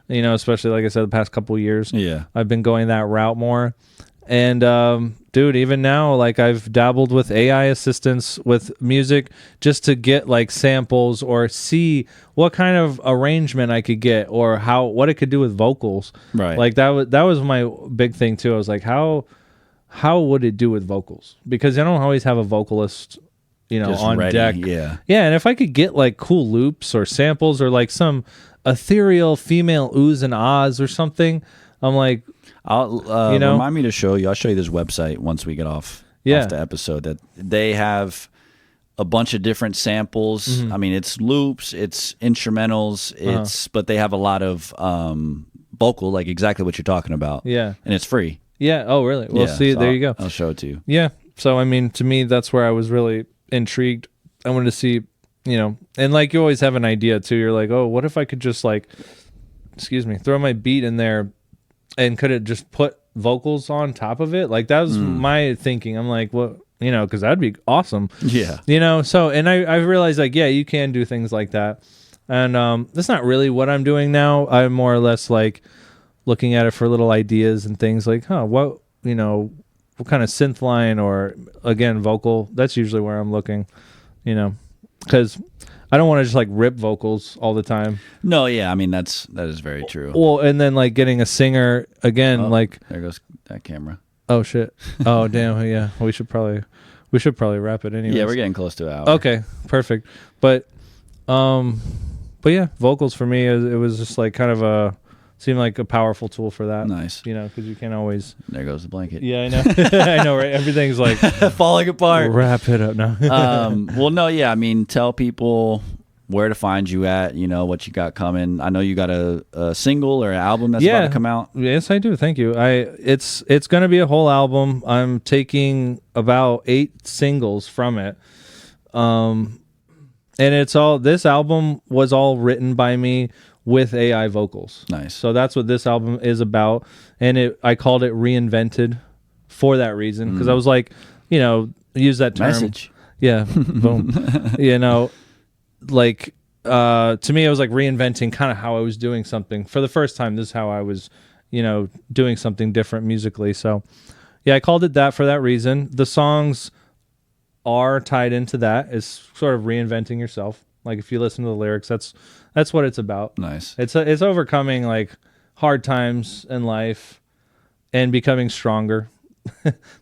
[SPEAKER 3] especially like I said, the past couple of years.
[SPEAKER 2] Yeah.
[SPEAKER 3] I've been going that route more. And dude, even now, like I've dabbled with AI assistance with music just to get like samples or see what kind of arrangement I could get or what it could do with vocals.
[SPEAKER 2] Right.
[SPEAKER 3] Like that was my big thing too. I was like, how would it do with vocals? Because I don't always have a vocalist,
[SPEAKER 2] Just
[SPEAKER 3] on
[SPEAKER 2] ready,
[SPEAKER 3] deck.
[SPEAKER 2] yeah.
[SPEAKER 3] Yeah, and if I could get like cool loops or samples or like some ethereal female oohs and ahs or something, I'm like,
[SPEAKER 2] I'll remind me to show you. I'll show you this website once we get off the episode. That they have a bunch of different samples.
[SPEAKER 3] Mm-hmm.
[SPEAKER 2] I mean, it's loops, it's instrumentals, but they have a lot of vocal, like exactly what you're talking about.
[SPEAKER 3] Yeah.
[SPEAKER 2] And it's free.
[SPEAKER 3] yeah, oh really? Well,
[SPEAKER 2] Yeah,
[SPEAKER 3] see,
[SPEAKER 2] so
[SPEAKER 3] there you go.
[SPEAKER 2] I'll show it to you.
[SPEAKER 3] Yeah. So I mean, to me, that's where I was really intrigued. I wanted to see, and like you always have an idea too. You're like, oh, what if I could just like, throw my beat in there, and could it just put vocals on top of it? Like that was my thinking. I'm like, what, because that'd be awesome.
[SPEAKER 2] Yeah.
[SPEAKER 3] So, and I realized like, yeah, you can do things like that. And that's not really what I'm doing now. I'm more or less like looking at it for little ideas and things like, what kind of synth line or again, vocal. That's usually where I'm looking, because I don't want to just like rip vocals all the time.
[SPEAKER 2] No, yeah. I mean, that is very true.
[SPEAKER 3] Well, and then like getting a singer again, like,
[SPEAKER 2] there goes that camera.
[SPEAKER 3] oh shit. Oh damn. Yeah. We should probably wrap it anyway.
[SPEAKER 2] Yeah, we're getting close to an hour.
[SPEAKER 3] Okay. Perfect. But yeah, vocals for me, it was just like kind of seemed like a powerful tool for that.
[SPEAKER 2] Nice.
[SPEAKER 3] Because you can't always.
[SPEAKER 2] There goes the blanket.
[SPEAKER 3] Yeah, I know. I know, right? Everything's like
[SPEAKER 2] falling apart.
[SPEAKER 3] wrap it up now.
[SPEAKER 2] Well, no, yeah. I mean, tell people where to find you at. What you got coming. I know you got a single or an album that's about to come out.
[SPEAKER 3] Yes, I do. Thank you. It's going to be a whole album. I'm taking about 8 singles from it. And this album was all written by me with AI vocals.
[SPEAKER 2] Nice.
[SPEAKER 3] So that's what this album is about. And I called it Reinvented for that reason. Because I was like, use that term.
[SPEAKER 2] Message.
[SPEAKER 3] Yeah. Boom. Like, to me, it was like reinventing kind of how I was doing something. For the first time, this is how I was, doing something different musically. So, yeah, I called it that for that reason. The songs are tied into that. It's sort of reinventing yourself. Like if you listen to the lyrics, that's what it's about.
[SPEAKER 2] Nice.
[SPEAKER 3] It's overcoming like hard times in life and becoming stronger.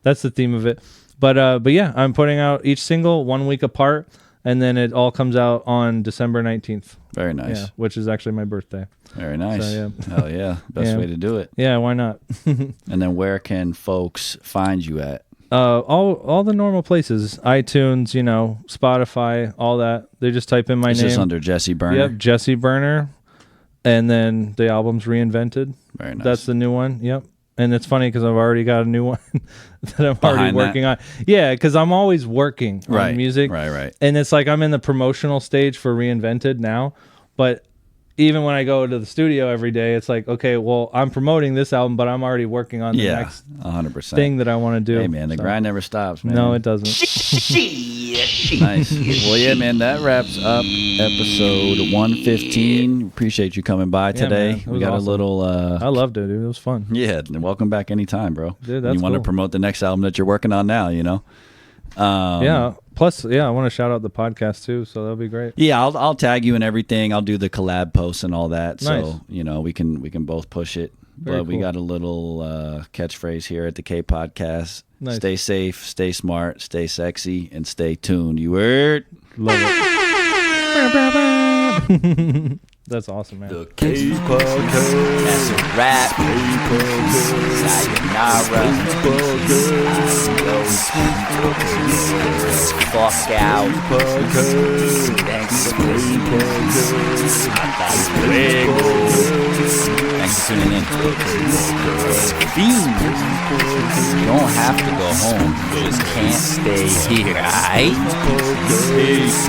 [SPEAKER 3] That's the theme of it. But yeah, I'm putting out each single 1 week apart, and then it all comes out on December 19th.
[SPEAKER 2] Very nice.
[SPEAKER 3] Yeah, which is actually my birthday.
[SPEAKER 2] Very nice.
[SPEAKER 3] So, yeah.
[SPEAKER 2] Hell yeah. Best way to do it.
[SPEAKER 3] Yeah, why not?
[SPEAKER 2] And then where can folks find you at?
[SPEAKER 3] All the normal places, iTunes, Spotify, all that. They just type in my name.
[SPEAKER 2] Just under Jessie Burner.
[SPEAKER 3] Yep, Jessie Burner, and then the album's Reinvented.
[SPEAKER 2] Very nice.
[SPEAKER 3] That's the new one. Yep. And it's funny because I've already got a new one that I'm already working on. Yeah, because I'm always working on music.
[SPEAKER 2] Right.
[SPEAKER 3] And it's like I'm in the promotional stage for Reinvented now, but even when I go to the studio every day, it's like, okay, well, I'm promoting this album, but I'm already working on the next
[SPEAKER 2] 100%
[SPEAKER 3] thing that I want to do.
[SPEAKER 2] Hey, man, the grind never stops, man.
[SPEAKER 3] No, it doesn't.
[SPEAKER 2] Nice. Well, yeah, man, that wraps up episode 115. Appreciate you coming by today.
[SPEAKER 3] Man,
[SPEAKER 2] We got
[SPEAKER 3] awesome.
[SPEAKER 2] a little...
[SPEAKER 3] I loved it, dude. It was fun.
[SPEAKER 2] Yeah, and welcome back anytime, bro.
[SPEAKER 3] Dude, that's
[SPEAKER 2] you want to
[SPEAKER 3] cool.
[SPEAKER 2] promote the next album that you're working on now,
[SPEAKER 3] Yeah. Plus, I want to shout out the podcast too, so that'll be great.
[SPEAKER 2] Yeah, I'll tag you and everything. I'll do the collab posts and all that.
[SPEAKER 3] Nice.
[SPEAKER 2] So, we can both push it.
[SPEAKER 3] Very
[SPEAKER 2] But we
[SPEAKER 3] cool.
[SPEAKER 2] got a little catchphrase here at the kPodcast.
[SPEAKER 3] Nice.
[SPEAKER 2] Stay safe, stay smart, stay sexy, and stay tuned. You heard?
[SPEAKER 3] Love it. That's awesome, man.
[SPEAKER 2] The kPodcast. That's a wrap. Sayonara. Adios. Fuck out. Thanks for listening. Hasta luego. Thanks for tuning in. Fiend. You don't have to go home. You just can't stay here, aight? Peace.